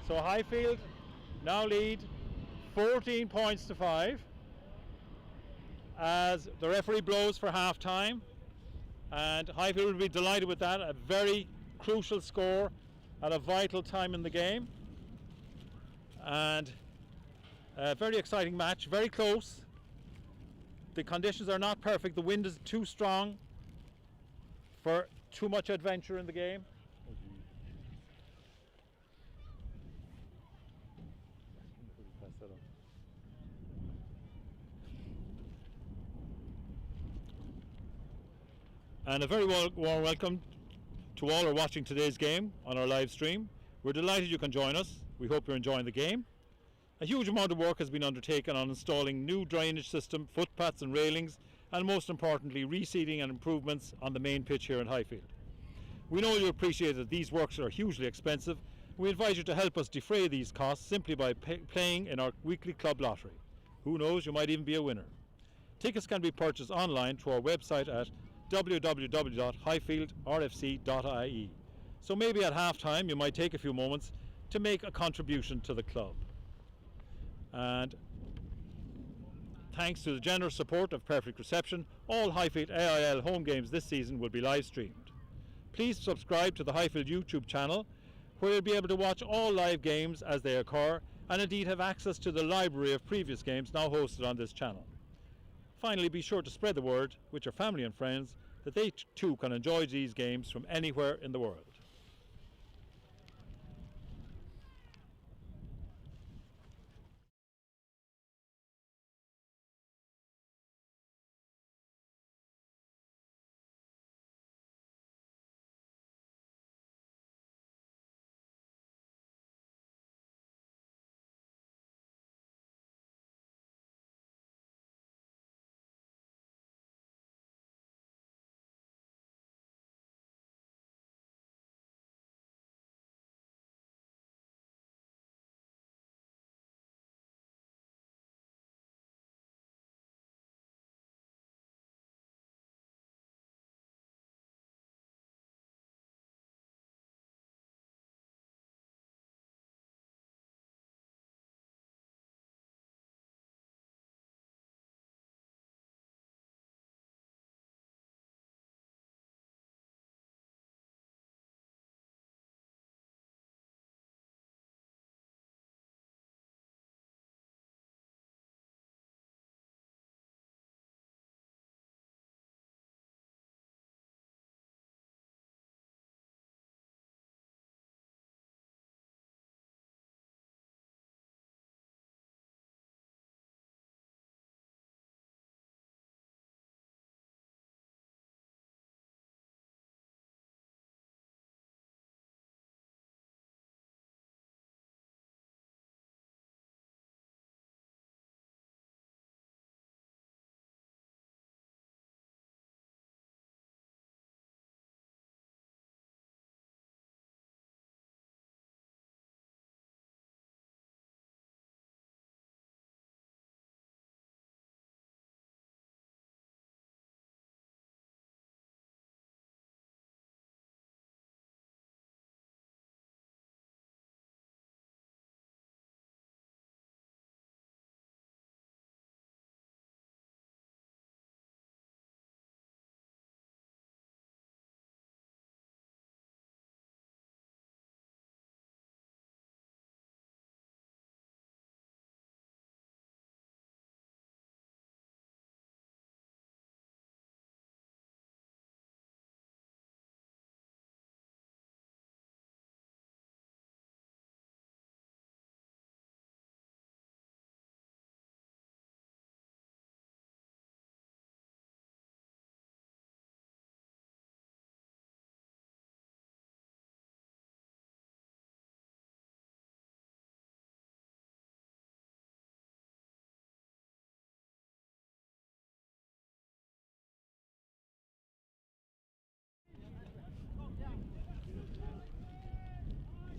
So Highfield now lead 14 points to 5 as the referee blows for half time, and Highfield will be delighted with that. A very crucial score at a vital time in the game, and a very exciting match, very close. The conditions are not perfect. The wind is too strong for too much adventure in the game. And a very warm welcome to all who are watching today's game on our live stream. We're delighted you can join us. We hope you're enjoying the game. A huge amount of work has been undertaken on installing new drainage system, footpaths and railings, and most importantly reseeding and improvements on the main pitch here in Highfield. We know you appreciate that these works are hugely expensive. We advise you to help us defray these costs simply by playing in our weekly club lottery. Who knows, you might even be a winner. Tickets can be purchased online through our website at www.highfieldrfc.ie. So maybe at half time you might take a few moments to make a contribution to the club. And thanks to the generous support of Perfect Reception, all Highfield AIL home games this season will be live streamed. Please subscribe to the Highfield YouTube channel, where you'll be able to watch all live games as they occur, and indeed have access to the library of previous games now hosted on this channel. Finally, be sure to spread the word with your family and friends that they too can enjoy these games from anywhere in the world.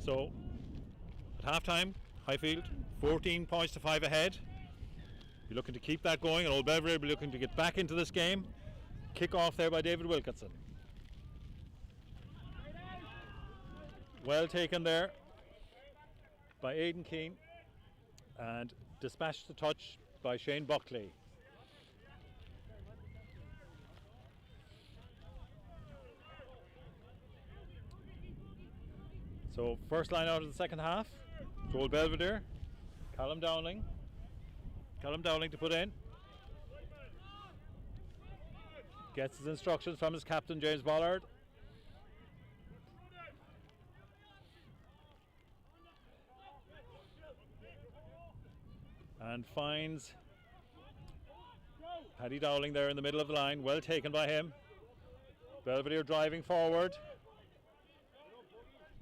So at half time, Highfield 14 points to 5 ahead. Be looking to keep that going, and Old Belvedere be looking to get back into this game. Kick off there by David Wilkinson. Well taken there by Aidan Keane, and dispatched the touch by Shane Buckley. So first line out of the second half to Old Belvedere. Callum Dowling to put in. Gets his instructions from his captain James Bollard. And finds Paddy Dowling there in the middle of the line. Well taken by him. Belvedere driving forward.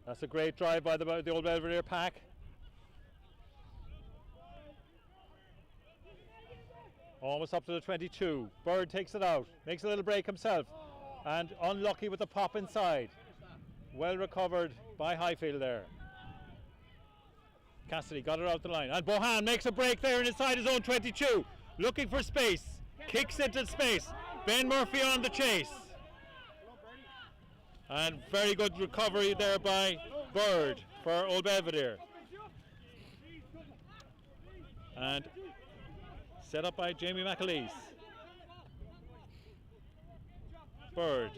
That's a great drive by the Old Belvedere pack. Almost up to the 22. Bird takes it out. Makes a little break himself. And unlucky with the pop inside. Well recovered by Highfield there. Cassidy got it out the line, and Bohan makes a break there inside his own 22, looking for space, kicks into space. Ben Murphy on the chase, and very good recovery there by Bird for Old Belvedere, and set up by Jamie McAleese. Bird,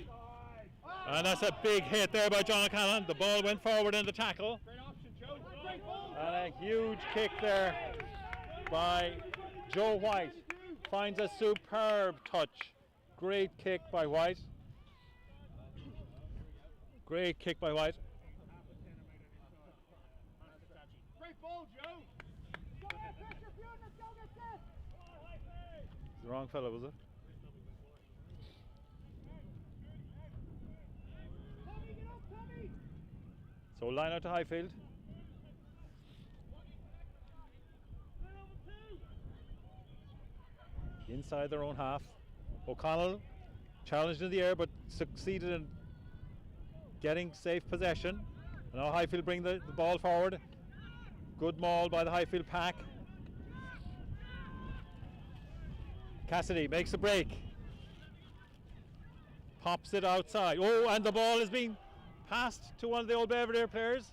and that's a big hit there by John O'Callaghan. The ball went forward in the tackle. And a huge kick there by Joe White. Finds a superb touch. Great kick by White. Great kick by White. Great ball, Joe. The wrong fellow, was it? So line out to Highfield. Inside their own half. O'Connell challenged in the air but succeeded in getting safe possession. And now Highfield bring the ball forward. Good maul by the Highfield pack. Cassidy makes a break. Pops it outside. Oh, and the ball is being passed to one of the Old Belvedere players.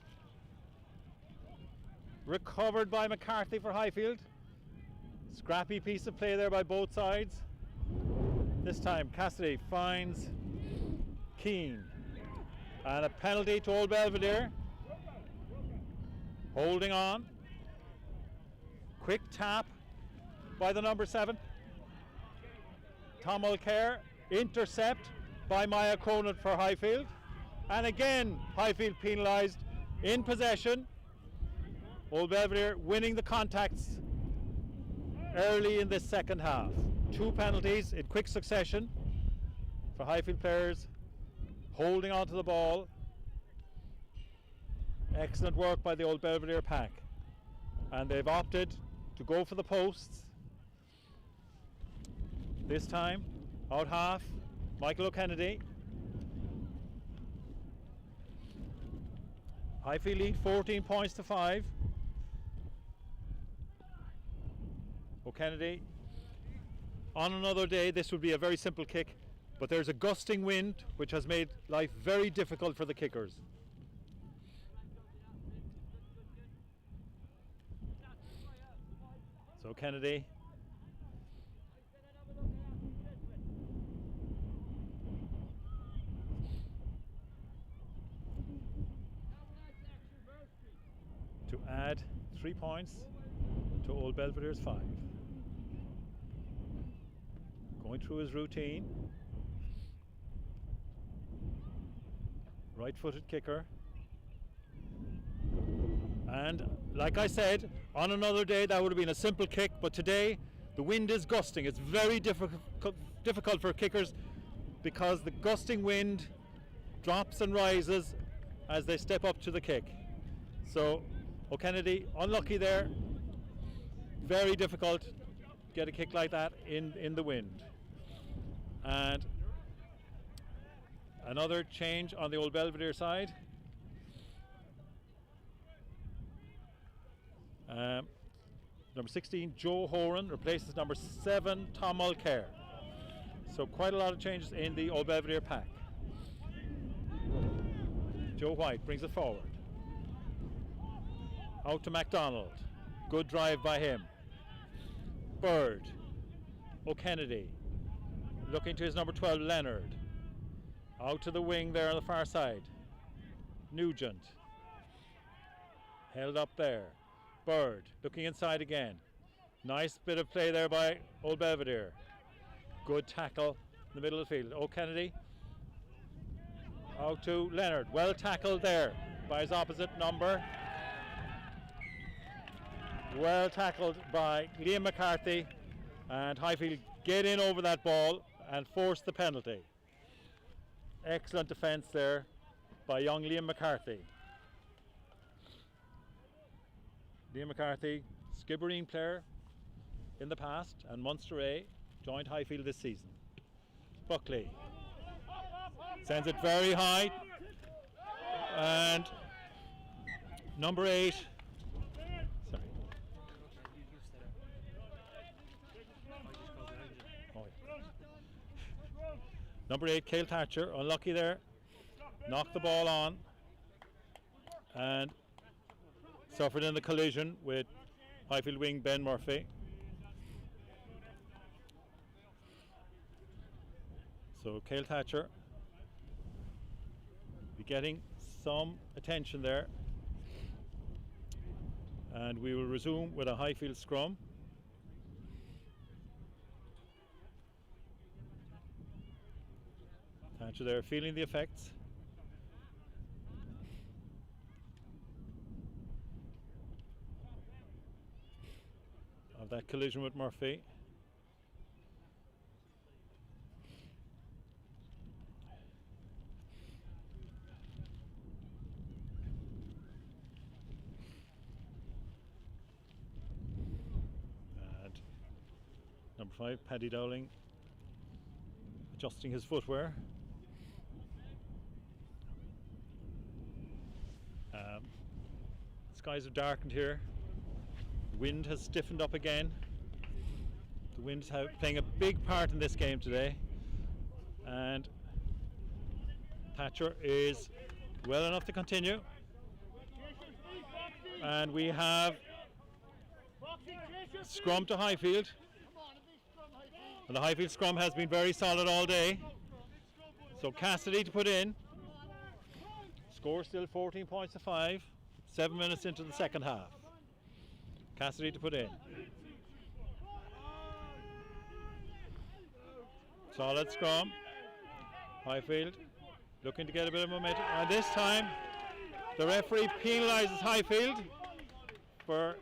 Recovered by McCarthy for Highfield. Scrappy piece of play there by both sides. This time Cassidy finds Keane. And a penalty to Old Belvedere. Holding on. Quick tap by the number 7. Tom Mulcair. Intercept by Maya Cronin for Highfield. And again Highfield penalised in possession. Old Belvedere winning the contacts early in this second half. 2 penalties in quick succession for Highfield players holding on to the ball. Excellent work by the Old Belvedere pack, and they've opted to go for the posts. This time out half Michael O'Kennedy. Highfield lead 14 points to 5. O'Kennedy, on another day this would be a very simple kick, but there's a gusting wind which has made life very difficult for the kickers. So Kennedy to add 3 points to Old Belvedere's 5. Going through his routine. Right-footed kicker. And like I said, on another day that would have been a simple kick, but today the wind is gusting. It's very difficult for kickers because the gusting wind drops and rises as they step up to the kick. So O'Kennedy unlucky there. Very difficult to get a kick like that in the wind. And another change on the Old Belvedere side. Number 16, Joe Horan, replaces number 7, Tom Mulcair. So quite a lot of changes in the Old Belvedere pack. Joe White brings it forward. Out to MacDonald. Good drive by him. Bird. O'Kennedy. Looking to his number 12, Leonard. Out to the wing there on the far side. Nugent. Held up there. Bird. Looking inside again. Nice bit of play there by Old Belvedere. Good tackle in the middle of the field. O'Kennedy. Out to Leonard. Well tackled there by his opposite number. Well tackled by Liam McCarthy, and Highfield get in over that ball and force the penalty. Excellent defence there by young Liam McCarthy. Liam McCarthy, Skibbereen player in the past, and Munster A, joined Highfield this season. Buckley sends it very high, and number 8. Number 8, Cale Thatcher, unlucky there, knocked the ball on and suffered in the collision with Highfield wing Ben Murphy. So Cale Thatcher be getting some attention there, and we will resume with a Highfield scrum. Thatcher there feeling the effects. Of that collision with Murphy. And number 5, Paddy Dowling, adjusting his footwear. Skies have darkened here. The wind has stiffened up again. The wind's playing a big part in this game today. And Thatcher is well enough to continue. And we have scrum to Highfield. And the Highfield scrum has been very solid all day. So Cassidy to put in. Score still 14 points to 5. 7 minutes into the second half. Cassidy to put in. Solid scrum. Highfield looking to get a bit of momentum. And this time the referee penalises Highfield for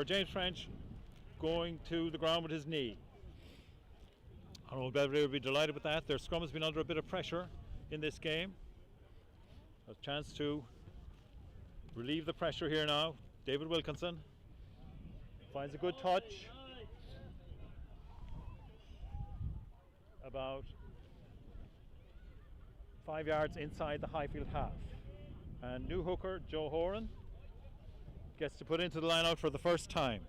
James French going to the ground with his knee. And Old Belvedere will be delighted with that. Their scrum has been under a bit of pressure in this game. A chance to relieve the pressure here now. David Wilkinson finds a good touch. About 5 yards inside the Highfield half. And new hooker Joe Horan gets to put into the line out for the first time.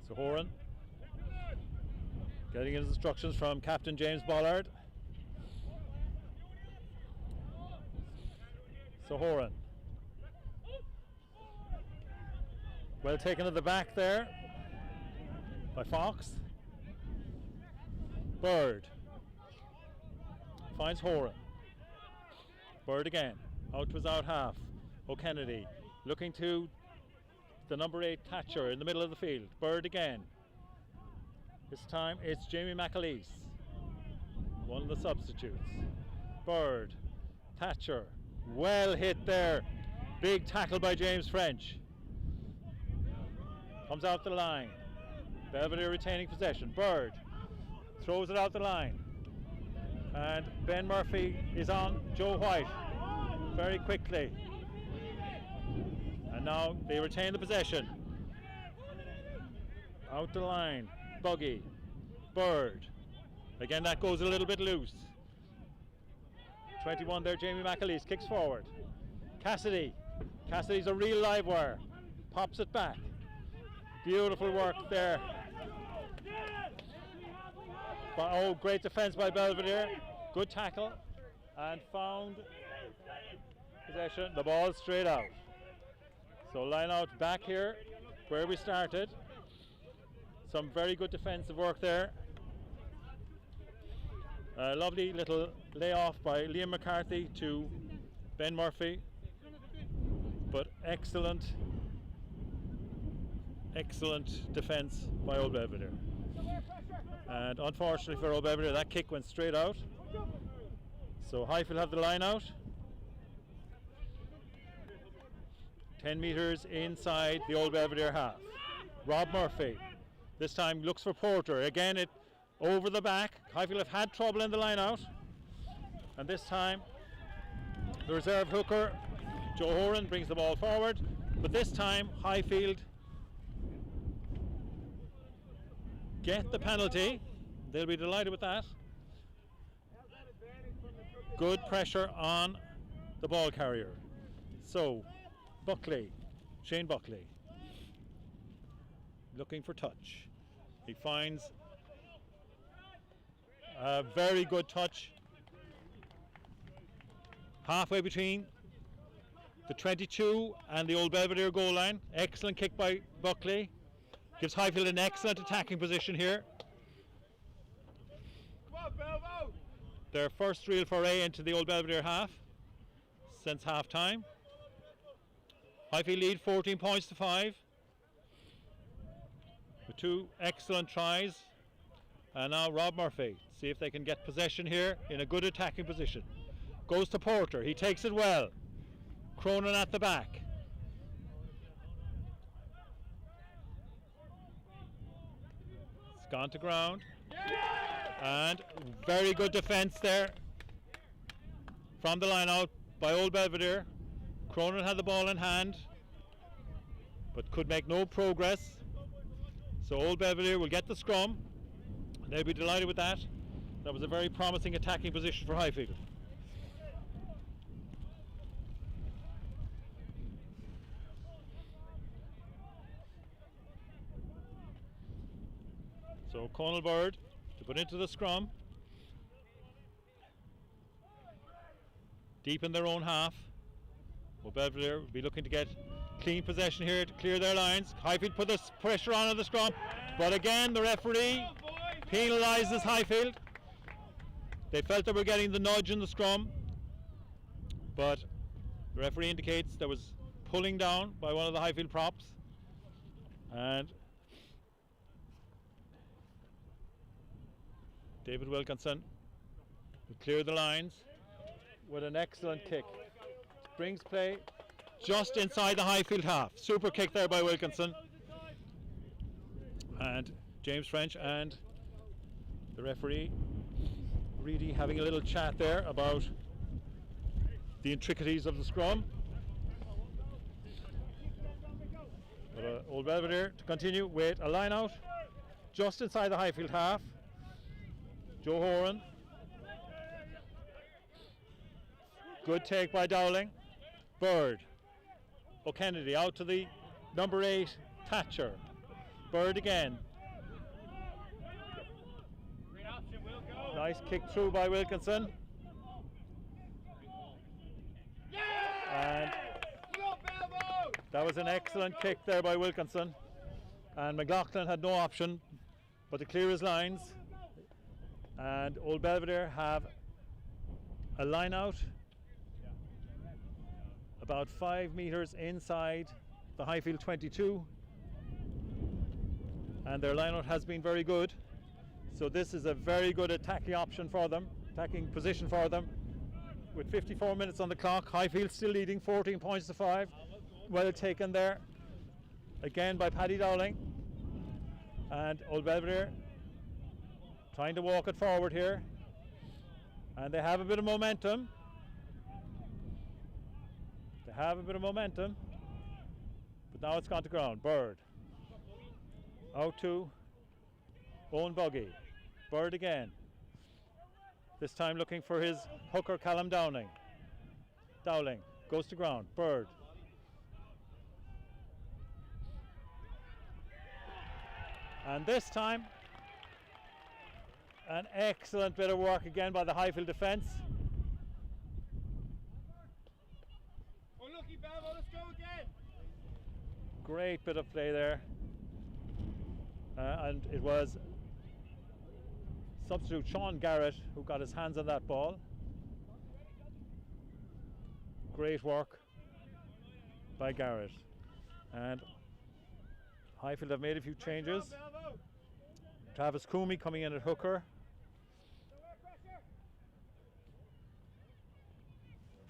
So Horan getting his instructions from Captain James Bollard. So Horan, well taken at the back there by Fox. Bird finds Horan. Bird again, out to his out half. O'Kennedy looking to the number 8 Thatcher in the middle of the field. Bird again. This time it's Jamie McAleese, one of the substitutes. Bird, Thatcher, well hit there. Big tackle by James French. Comes out the line. Belvedere retaining possession. Bird throws it out the line. And Ben Murphy is on Joe White very quickly. And now they retain the possession. Out the line. Buggy. Bird. Again, that goes a little bit loose. 21 there, Jamie McAleese kicks forward. Cassidy's a real live wire. Pops it back. Beautiful work there. But, oh, great defence by Belvedere. Good tackle. And found possession. The ball straight out. So line out back here where we started. Some very good defensive work there. A lovely little layoff by Liam McCarthy to Ben Murphy. But excellent defence by Old Belvedere. And unfortunately for Old Belvedere, that kick went straight out. So Highfield have the line out. 10 metres inside the Old Belvedere half. Rob Murphy this time looks for Porter. Again, it over the back. Highfield have had trouble in the line out. And this time the reserve hooker, Joe Horan, brings the ball forward. But this time Highfield get the penalty. They'll be delighted with that. Good pressure on the ball carrier. So Shane Buckley looking for touch. He finds a very good touch halfway between the 22 and the Old Belvedere goal line. Excellent kick by Buckley. Gives Highfield an excellent attacking position here. Their first real foray into the Old Belvedere half since half time. Highfield lead 14 points to 5. With 2 excellent tries. And now Rob Murphy. See if they can get possession here in a good attacking position. Goes to Porter. He takes it well. Cronin at the back. It's gone to ground. And very good defence there from the line out by Old Belvedere. Cronin had the ball in hand but could make no progress. So Old Belvedere will get the scrum. They'll be delighted with that. That was a very promising attacking position for Highfield. So Conal Bird to put into the scrum. Deep in their own half. Well, Belvedere will be looking to get clean possession here to clear their lines. Highfield put the pressure on the scrum, but again the referee penalises Highfield. They felt they were getting the nudge in the scrum, but the referee indicates there was pulling down by one of the Highfield props, and David Wilkinson will clear the lines with an excellent kick. Brings play just inside the Highfield half. Super kick there by Wilkinson. And James French and the referee really having a little chat there about the intricacies of the scrum. But Old Belvedere to continue with a line out just inside the Highfield half. Joe Horan. Good take by Dowling. Bird. O'Kennedy out to the number 8, Thatcher. Bird again. Nice kick through by Wilkinson. And that was an excellent kick there by Wilkinson. And McLaughlin had no option but to clear his lines. And Old Belvedere have a line out about 5 metres inside the Highfield 22, and their line out has been very good, so this is a very good attacking option for them, attacking position for them. With 54 minutes on the clock, Highfield still leading 14 points to 5. Well taken there again by Paddy Dowling, and Old Belvedere trying to walk it forward here, and they have a bit of momentum. But now it's gone to ground. Bird out to Owen Buggy. Bird again. This time looking for his hooker, Callum Dowling. Dowling goes to ground. Bird. And this time, an excellent bit of work again by the Highfield defence. Oh, looky, Belvo, let's go again. Great bit of play there. And it was substitute Sean Garrett who got his hands on that ball. Great work by Garrett. And Highfield have made a few changes. Travis Coomey coming in at hooker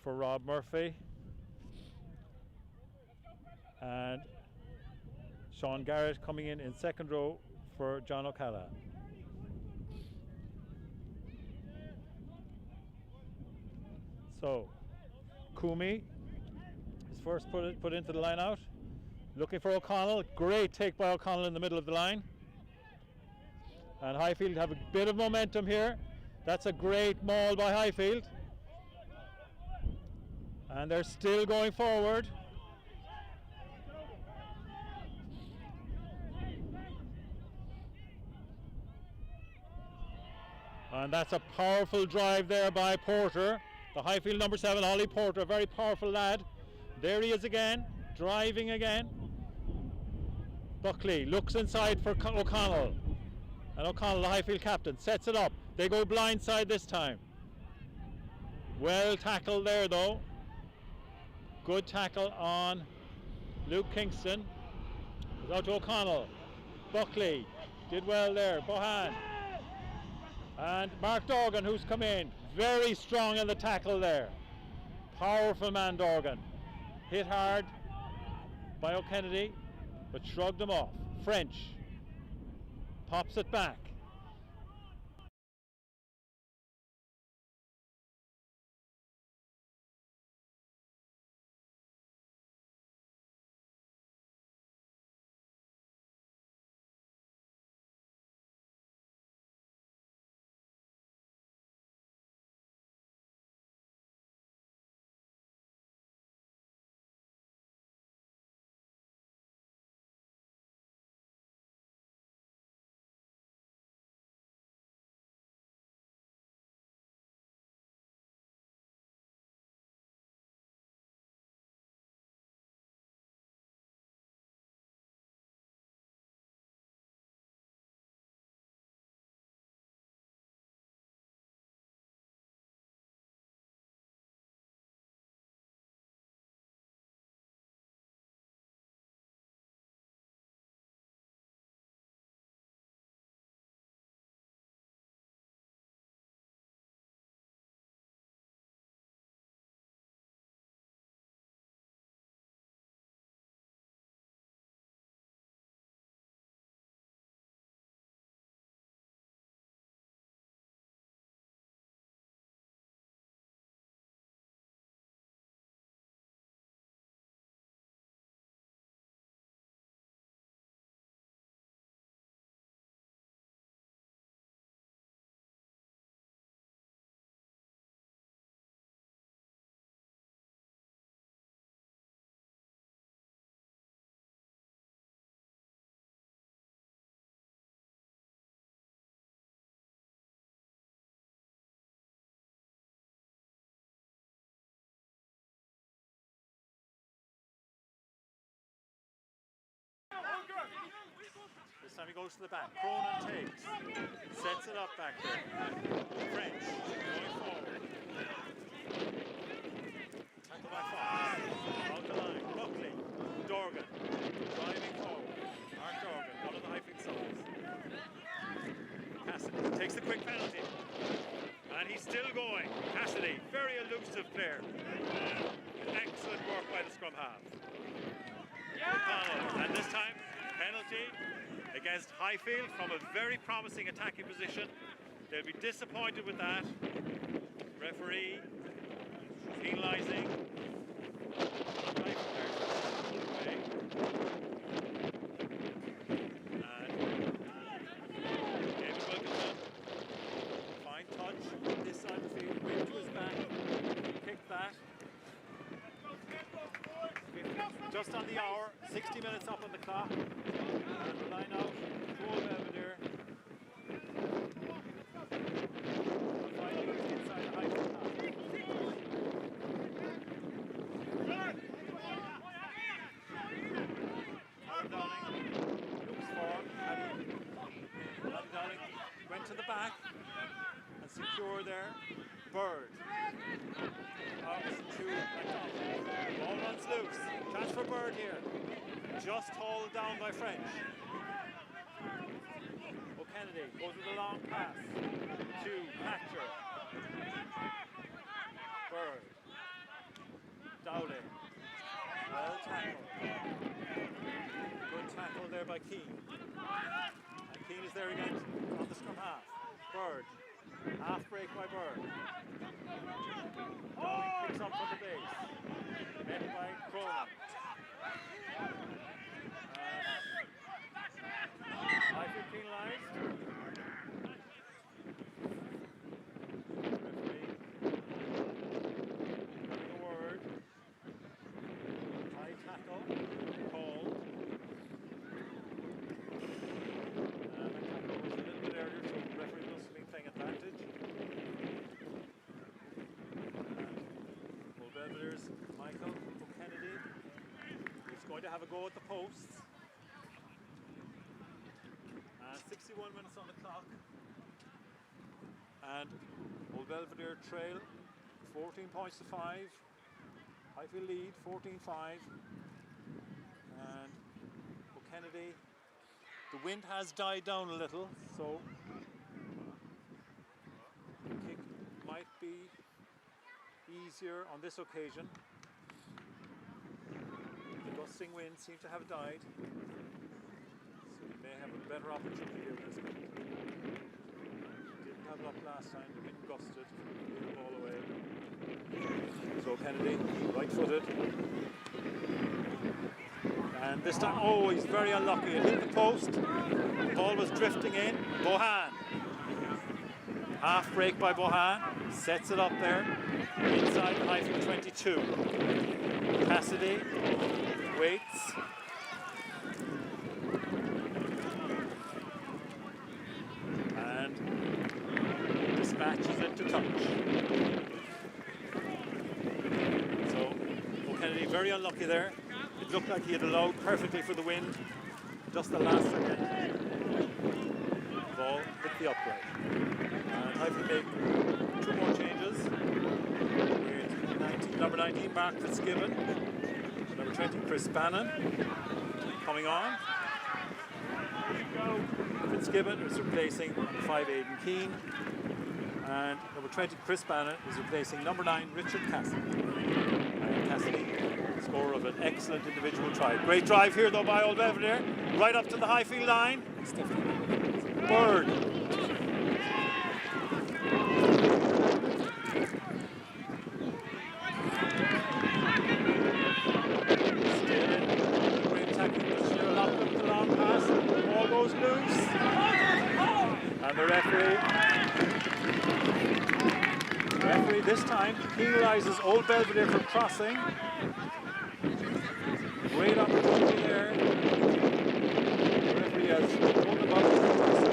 for Rob Murphy. And Sean Garrett coming in second row for John O'Callaghan. So, Coomey is first put into the line out. Looking for O'Connell. Great take by O'Connell in the middle of the line. And Highfield have a bit of momentum here. That's a great maul by Highfield. And they're still going forward. And that's a powerful drive there by Porter. The Highfield number 7, Ollie Porter, a very powerful lad. There he is again, driving again. Buckley looks inside for O'Connell. And O'Connell, the Highfield captain, sets it up. They go blindside this time. Well tackled there though. Good tackle on Luke Kingston. Out to O'Connell. Buckley did well there. Bohan. And Mark Dorgan, who's come in. Very strong in the tackle there. Powerful man Dorgan. Hit hard by O'Kennedy, but shrugged him off. French pops it back. This time he goes to the back. Cronin takes. Sets it up back there. French going forward. Tackle by Fox. Out the line. Buckley. Dorgan. Driving forward. Mark Dorgan. One of the Highfield subs. Cassidy takes the quick penalty. And he's still going. Cassidy, very elusive player. Excellent work by the scrum half. O'Connell. And this time, penalty against Highfield from a very promising attacking position. They'll be disappointed with that. Referee penalising. And David Wilkinson, fine touch this just on the hour, 60 minutes up on the clock. And the line out to Old Belvedere. 5 meters inside the Highfield half. Looks for Paddy Dowling went to the back and secure there. Bird. Opposite to McDonald. Ball runs loose. Chance for Bird here. Just hauled down by French. O'Kennedy goes with a long pass to Hatcher. Bird. Dowling. Well tackled. Good tackle there by Keane. And Keane is there again on the scrum half. Bird. Half break by Bird. Dowling picks up from the base. Met by Cronin. Highfield penalised. Referee having a word. High tackle called. That tackle was a little bit earlier, so the referee must have been playing advantage. Old Belvedere's Michael O'Kennedy is going to have a go at the posts. 61 minutes on the clock. And Old Belvedere trail 14 points to 5. Highfield lead 14-5. And O'Kennedy, the wind has died down a little, so the kick might be easier on this occasion. The gusting wind seems to have died, so we may have a better opportunity here with this one. Didn't have luck last time, the wind gusted, blew the ball away. So Kennedy, right-footed. And this time, oh, he's very unlucky. It hit the post. The ball was drifting in. Bohan. Half break by Bohan. Sets it up there. Inside the Highfield 22. Cassidy waits. And dispatches it to touch. So O'Kennedy very unlucky there. It looked like he had allowed perfectly for the wind. Just the last second. The ball hit the upright. And Highfield make 2 more changes. With number 19, Mark Fitzgibbon. Number 20, Chris Bannon. Coming on. Fitzgibbon is replacing number 5, Aidan Keane. And number 20, Chris Bannon, is replacing number 9, Richard Cassidy. And Cassidy, scorer of an excellent individual try. Great drive here though by Old Belvedere, right up to the Highfield line. Bird. Still in. Great tackling position. Up with the long pass. Ball goes loose. And the referee this time penalises Old Belvedere for crossing. Great opportunity there. The referee has told about the crossing.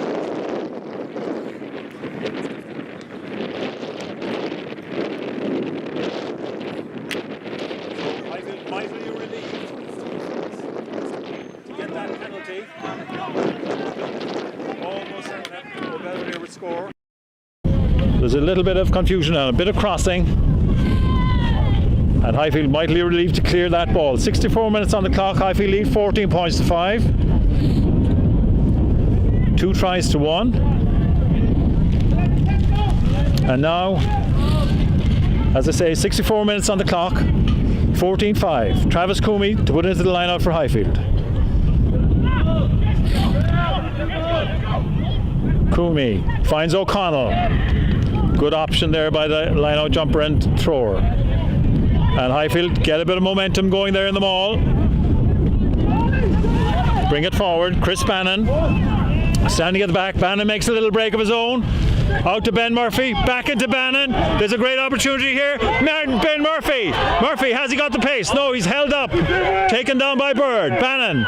So Highfield mightily relieved to get that penalty. Almost certain that Old Belvedere would score. There's a little bit of confusion and a bit of crossing. And Highfield mightily relieved to clear that ball. 64 minutes on the clock. Highfield lead 14 points to 5. 2 tries to 1. And now, as I say, 64 minutes on the clock. 14-5. Travis Coomey to put into the line out for Highfield. Coomey finds O'Connell. Good option there by the line-out jumper and thrower. And Highfield get a bit of momentum going there in the maul. Bring it forward. Chris Bannon standing at the back. Bannon makes a little break of his own. Out to Ben Murphy, back into Bannon. There's a great opportunity here. Ben Murphy. Murphy, has he got the pace? No, he's held up. Taken down by Bird. Bannon,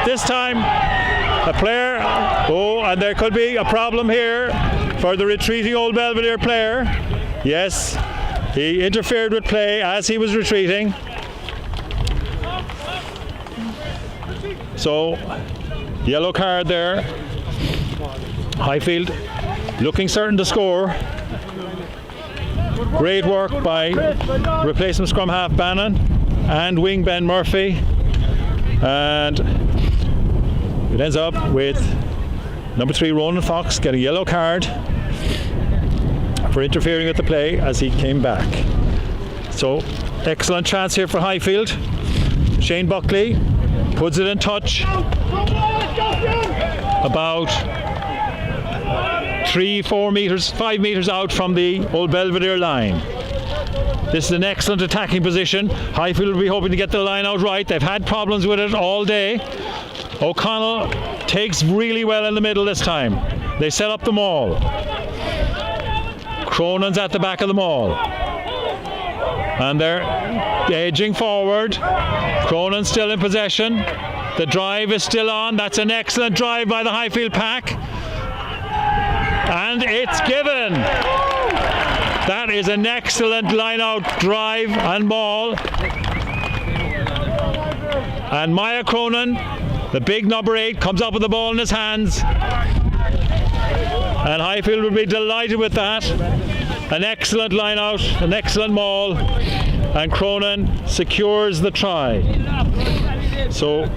this time, a player. Oh, and there could be a problem here for the retreating Old Belvedere player. Yes, he interfered with play as he was retreating. So, yellow card there. Highfield looking certain to score. Great work by replacement scrum half Bannon and wing Ben Murphy. And it ends up with number 3 Ronan Fox getting a yellow card for interfering with the play as he came back. So, excellent chance here for Highfield. Shane Buckley puts it in touch about 5 meters out from the Old Belvedere line. This is an excellent attacking position. Highfield will be hoping to get the line out right. They've had problems with it all day. O'Connell takes really well in the middle this time. They set up the maul. Cronin's at the back of the maul. And they're edging forward. Cronin still in possession. The drive is still on. That's an excellent drive by the Highfield pack. And it's given. That is an excellent line-out drive and maul. And Maya Cronin, the big number 8, comes up with the ball in his hands. And Highfield will be delighted with that. An excellent line-out, an excellent maul. And Cronin secures the try. So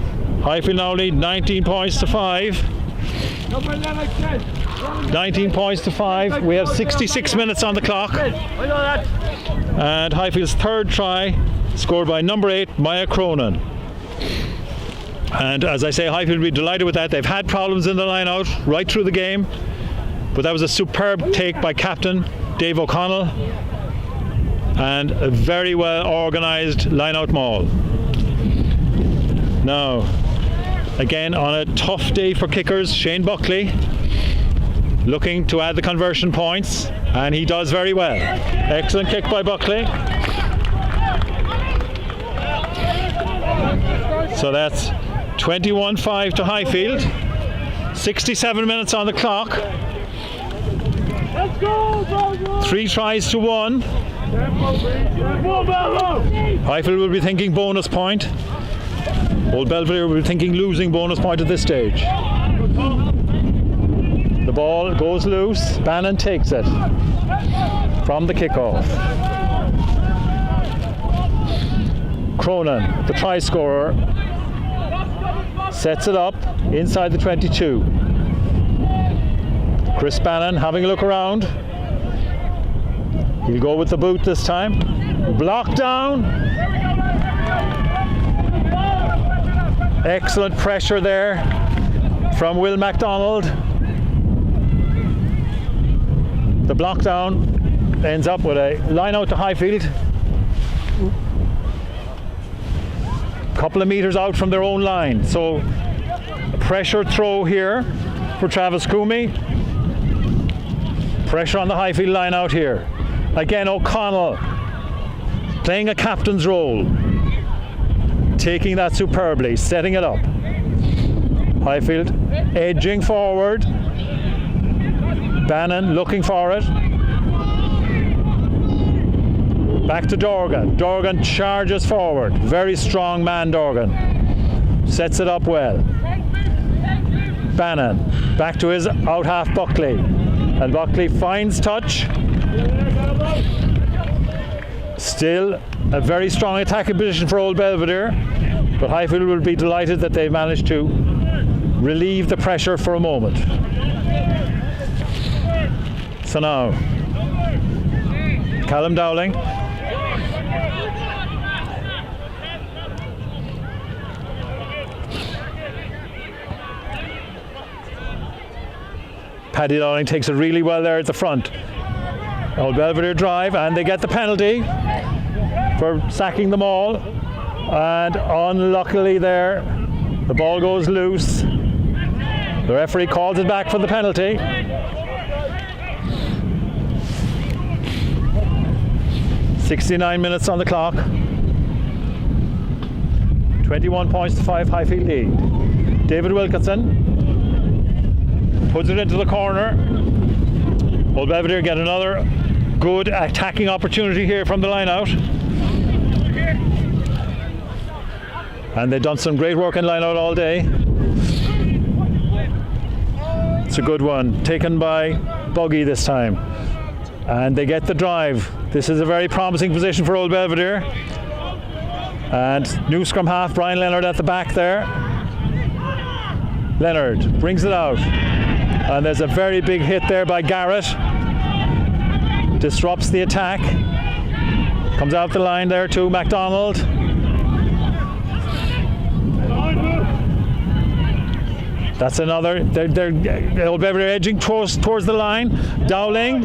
Highfield now lead 19 points to 5. 19 points to 5. We have 66 minutes on the clock. And Highfield's third try scored by number 8 Maya Cronin. And as I say, Highfield will be delighted with that. They've had problems in the line out right through the game, but that was a superb take by captain Dave O'Connell and a very well organised line out maul. Now again on a tough day for kickers, Shane Buckley looking to add the conversion points, and he does very well. Excellent kick by Buckley. So that's 21-5 to Highfield. 67 minutes on the clock. 3 tries to 1. Highfield will be thinking bonus point. Old Belvedere will be thinking losing bonus point at this stage. The ball goes loose. Bannon takes it from the kickoff. Cronin, the try scorer, sets it up inside the 22. Chris Bannon having a look around. He'll go with the boot this time. Blocked down. Excellent pressure there from Will MacDonald. The block down ends up with a line out to Highfield. A couple of meters out from their own line. So a pressure throw here for Travis Coomey. Pressure on the Highfield line out here. Again, O'Connell playing a captain's role. Taking that superbly, setting it up. Highfield edging forward. Bannon looking for it. Back to Dorgan. Dorgan charges forward. Very strong man, Dorgan. Sets it up well. Bannon back to his out half Buckley. And Buckley finds touch. Still a very strong attacking position for Old Belvedere. But Highfield will be delighted that they've managed to relieve the pressure for a moment. So now, Callum Dowling. Paddy Dowling takes it really well there at the front. Old Belvedere drive, and they get the penalty for sacking them all. And unluckily there, the ball goes loose. The referee calls it back for the penalty. 69 minutes on the clock. 21 points to 5, Highfield lead. David Wilkinson puts it into the corner. Old Belvedere get another good attacking opportunity here from the line out. And they've done some great work in line out all day. It's a good one, taken by Buggy this time. And they get the drive. This is a very promising position for Old Belvedere. And new scrum half, Brian Leonard at the back there. Leonard brings it out. And there's a very big hit there by Garrett. Disrupts the attack. Comes out the line there to MacDonald. That's another. They're Old Belvedere edging towards the line. Dowling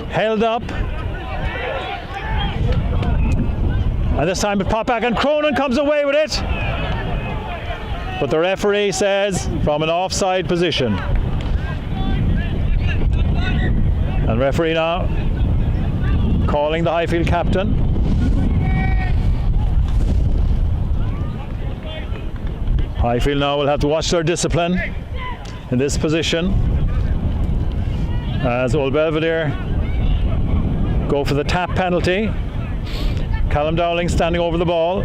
held up. And this time it popped back and Cronin comes away with it. But the referee says from an offside position. And referee now calling the Highfield captain. Highfield now will have to watch their discipline in this position as Old Belvedere go for the tap penalty. Callum Dowling standing over the ball.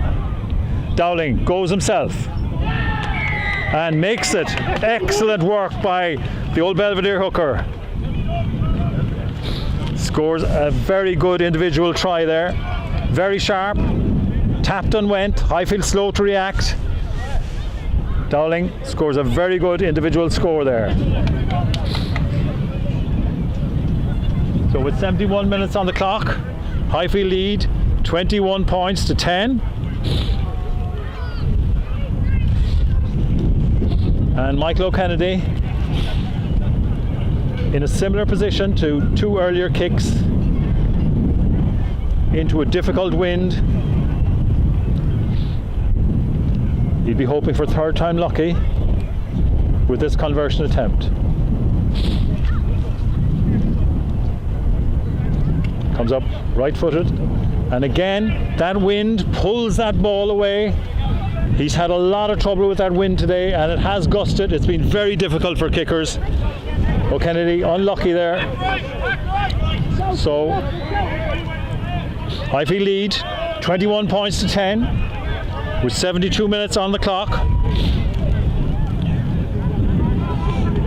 Dowling goes himself and makes it. Excellent work by the Old Belvedere hooker. Scores a very good individual try there. Very sharp. Tapped and went. Highfield slow to react. Dowling scores a very good individual score there. So with 71 minutes on the clock, Highfield lead 21 points to 10. And Michael O'Kennedy in a similar position to two earlier kicks into a difficult wind. He'd be hoping for third time lucky with this conversion attempt. Comes up right-footed, and again that wind pulls that ball away. He's had a lot of trouble with that wind today, and it has gusted. It's been very difficult for kickers. O'Kennedy unlucky there. So Highfield lead 21 points to 10 with 72 minutes on the clock,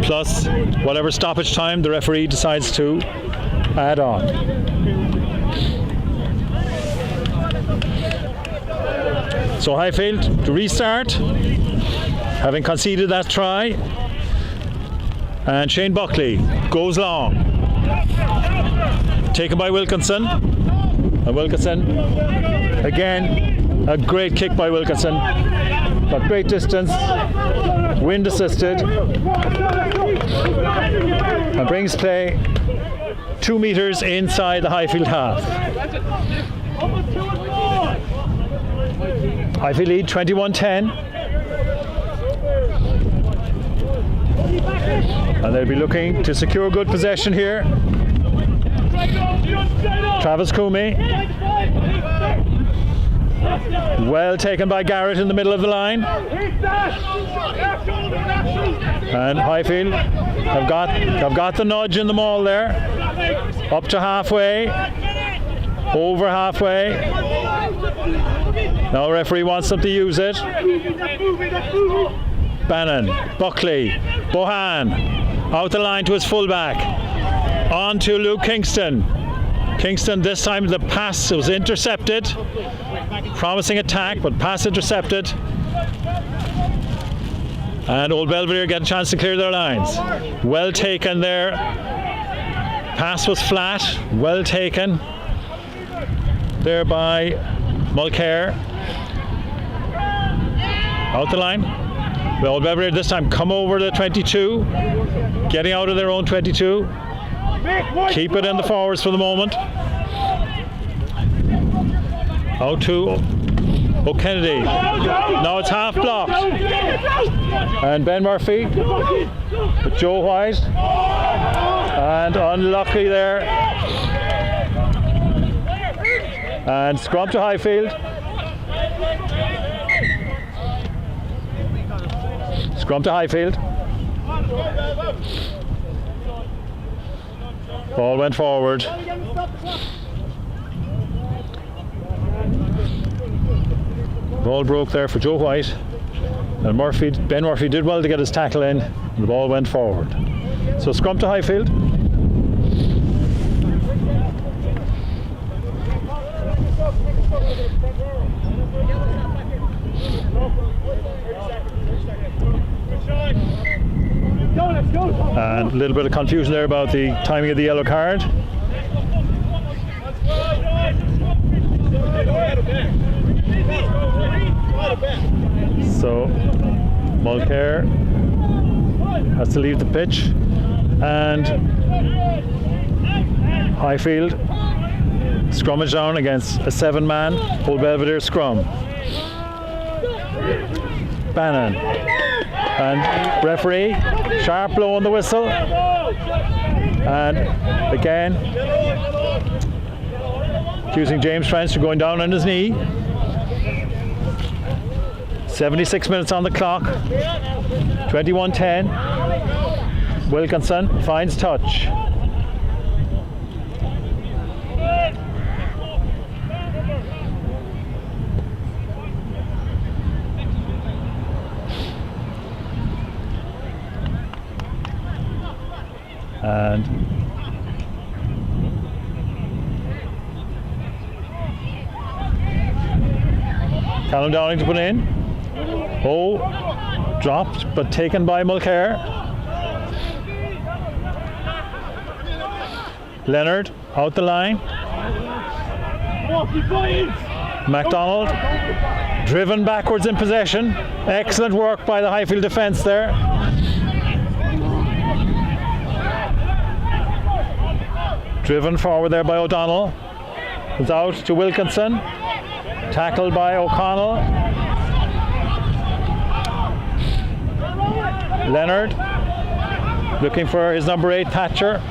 plus whatever stoppage time the referee decides to add on. So Highfield to restart, having conceded that try, and Shane Buckley goes long, taken by Wilkinson, and Wilkinson again, a great kick by Wilkinson, but great distance, wind assisted, and brings play 2 meters inside the Highfield half. Highfield lead 21-10, and they'll be looking to secure good possession here. Travis Coomey, well taken by Garrett in the middle of the line, and Highfield have got the nudge in the maul there, up to halfway, over halfway. Now referee wants them to use it. Bannon, Buckley, Bohan, out the line to his fullback, on to Luke Kingston. Kingston, this time the pass was intercepted. Promising attack, but pass intercepted. And Old Belvedere get a chance to clear their lines. Well taken there. Pass was flat, well taken there by Mulcair. Out the line. The Old Belvedere this time come over the 22, getting out of their own 22. Keep it in the forwards for the moment. Out to O'Kennedy. Now it's half blocked. And Ben Murphy with Joe White. And unlucky there. And scrum to Highfield. Scrum to Highfield. Ball went forward. Ball broke there for Joe White. And Ben Murphy did well to get his tackle in. And the ball went forward. So scrum to Highfield. And a little bit of confusion there about the timing of the yellow card. So Mulcair has to leave the pitch, and Highfield scrummage down against a 7-man Old Belvedere scrum. Bannon and referee, sharp blow on the whistle, and again accusing James French of going down on his knee. 76 minutes on the clock. 21-10. Wilkinson finds touch. And Callum Downing to put in. Oh, dropped but taken by Mulcair. Leonard out the line. MacDonald driven backwards in possession. Excellent work by the Highfield defence there. Driven forward there by O'Donnell. It's out to Wilkinson. Tackled by O'Connell. Leonard looking for his number 8, Thatcher.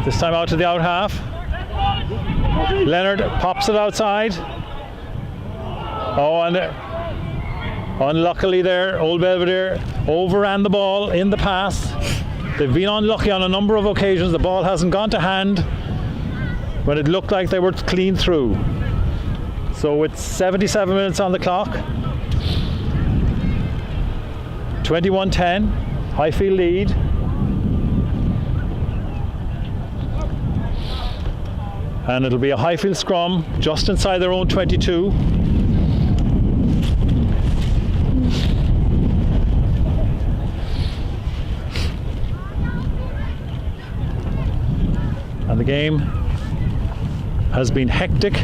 This time out to the out half. Leonard pops it outside. Oh, and unluckily there, Old Belvedere overran the ball in the pass. They've been unlucky on a number of occasions. The ball hasn't gone to hand when it looked like they were clean through. So it's 77 minutes on the clock. 21-10, Highfield lead. And it'll be a Highfield scrum just inside their own 22. And the game has been hectic.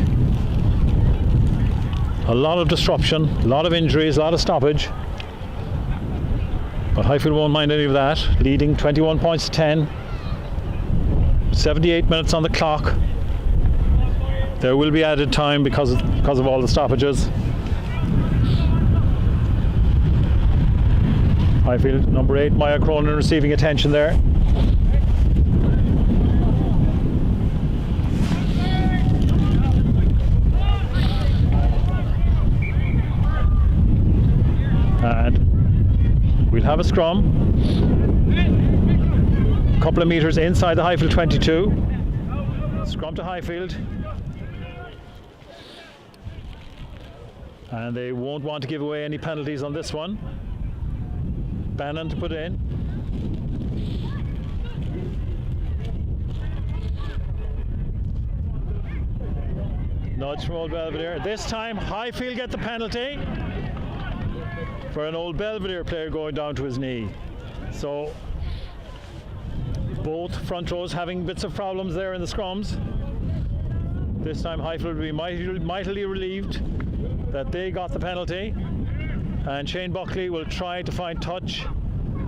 A lot of disruption, a lot of injuries, a lot of stoppage. But Highfield won't mind any of that, leading 21 points to 10. 78 minutes on the clock. There will be added time because of all the stoppages. Highfield number 8, Maya Cronin, receiving attention there. And we'll have a scrum. A couple of metres inside the Highfield 22. Scrum to Highfield. And they won't want to give away any penalties on this one. Bannon to put in. Nudge from Old Belvedere. This time Highfield get the penalty for an Old Belvedere player going down to his knee. So both front rows having bits of problems there in the scrums. This time Highfield will be mightily relieved that they got the penalty, and Shane Buckley will try to find touch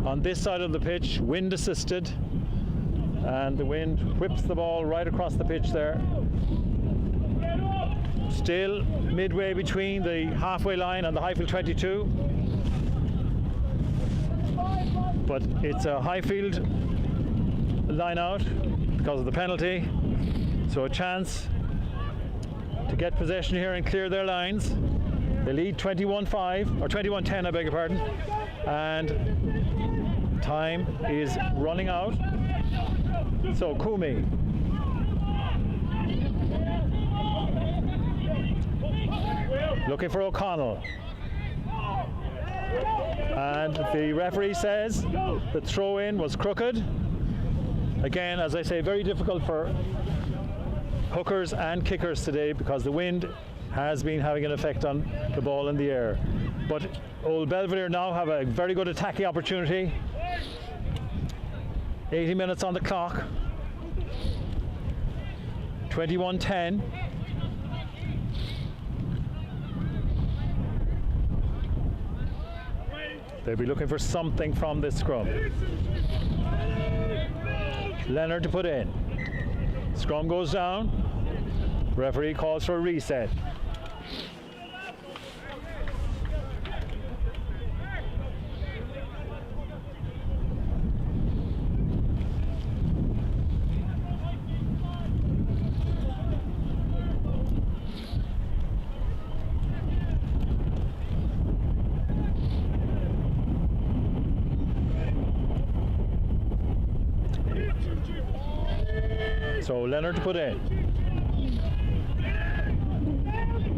on this side of the pitch, wind assisted, and the wind whips the ball right across the pitch there. Still midway between the halfway line and the Highfield 22, but it's a Highfield line out because of the penalty. So a chance to get possession here and clear their lines. They lead 21-5, or 21-10, I beg your pardon. And time is running out. So Kumi. Looking for O'Connell. And the referee says the throw-in was crooked. Again, as I say, very difficult for hookers and kickers today because the wind has been having an effect on the ball in the air. But Old Belvedere now have a very good attacking opportunity. 80 minutes on the clock. 21-10. They'll be looking for something from this scrum. Leonard to put in. Scrum goes down. Referee calls for a reset. So Leonard to put in.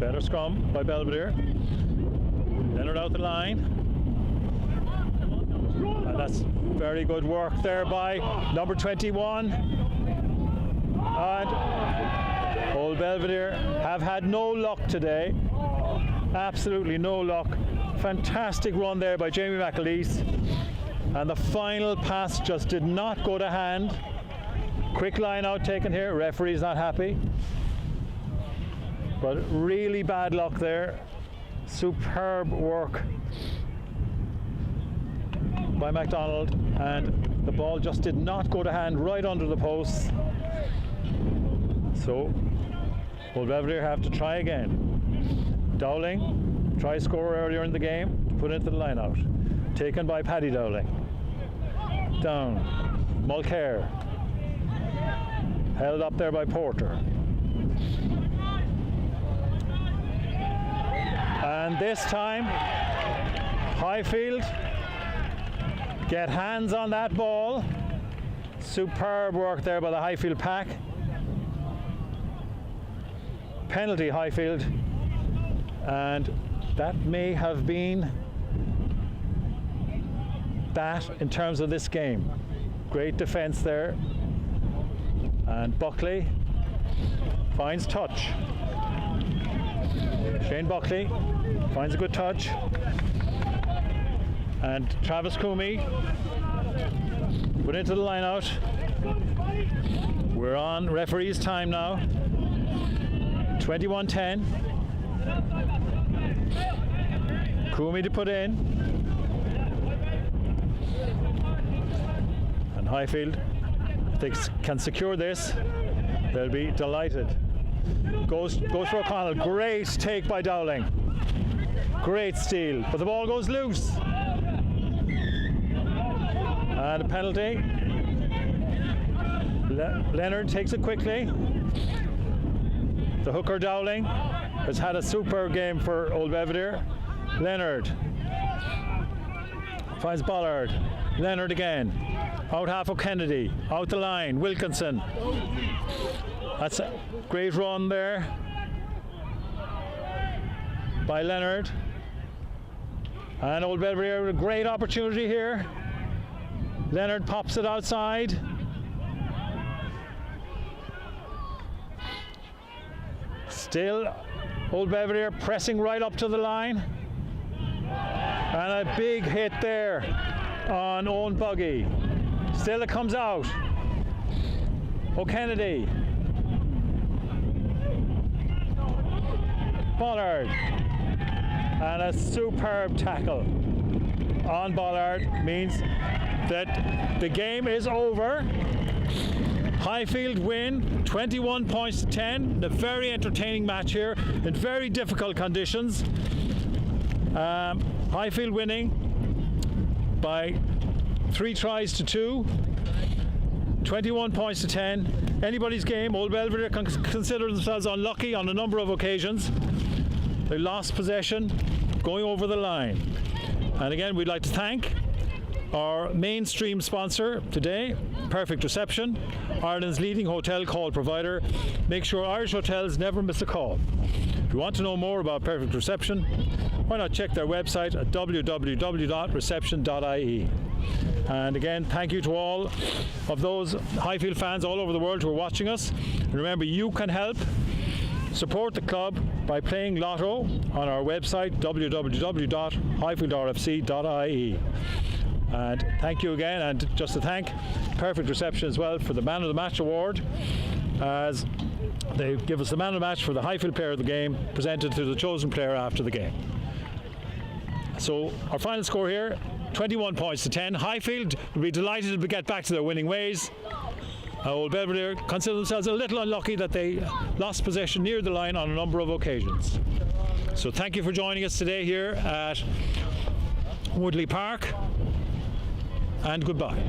Better scrum by Belvedere. Leonard out the line. And that's very good work there by number 21. And Old Belvedere have had no luck today. Absolutely no luck. Fantastic run there by Jamie McAleese. And the final pass just did not go to hand. Quick line out taken here. Referee's not happy. But really bad luck there. Superb work by MacDonald, and the ball just did not go to hand right under the post. So Old Belvedere have to try again. Dowling, try score earlier in the game to put into the line out. Taken by Paddy Dowling. Down. Mulcair. Held up there by Porter. And this time, Highfield get hands on that ball. Superb work there by the Highfield pack. Penalty Highfield. And that may have been that in terms of this game. Great defence there. And Buckley finds touch. Shane Buckley finds a good touch. And Travis Coomey put into the line out. We're on referee's time now. 21-10. Coomey to put in. And Highfield, if they can secure this, they'll be delighted. Goes for O'Connell. Great take by Dowling. Great steal, but the ball goes loose. And a penalty. Leonard takes it quickly. The hooker Dowling has had a super game for Old Belvedere. Leonard finds Bollard. Leonard again. Out half of Kennedy. Out the line. Wilkinson. That's a great run there by Leonard. And Old Belvedere with a great opportunity here. Leonard pops it outside. Still Old Belvedere pressing right up to the line. And a big hit there on Owen Buggy. Still it comes out. O'Kennedy. Bollard. And a superb tackle on Bollard means that the game is over. Highfield win 21 points to 10. A very entertaining match here in very difficult conditions. Highfield winning by 3 tries to 2. 21 points to 10. anybody's game. Old Belvedere can consider themselves unlucky on a number of occasions. They lost possession going over the line. And again, we'd like to thank our mainstream sponsor today, Perfect Reception, Ireland's leading hotel call provider. Make sure Irish hotels never miss a call. If you want to know more about Perfect Reception, why not check their website at www.reception.ie. And again, thank you to all of those Highfield fans all over the world who are watching us. And remember, you can help support the club by playing Lotto on our website, www.highfieldrfc.ie. And thank you again, and just to thank Perfect Reception as well for the Man of the Match award, as they give us the Man of the Match for the Highfield Player of the Game, presented to the chosen player after the game. So our final score here, 21 points to 10. Highfield will be delighted to get back to their winning ways. Old Belvedere consider themselves a little unlucky that they lost possession near the line on a number of occasions. So thank you for joining us today here at Woodleigh Park, and goodbye.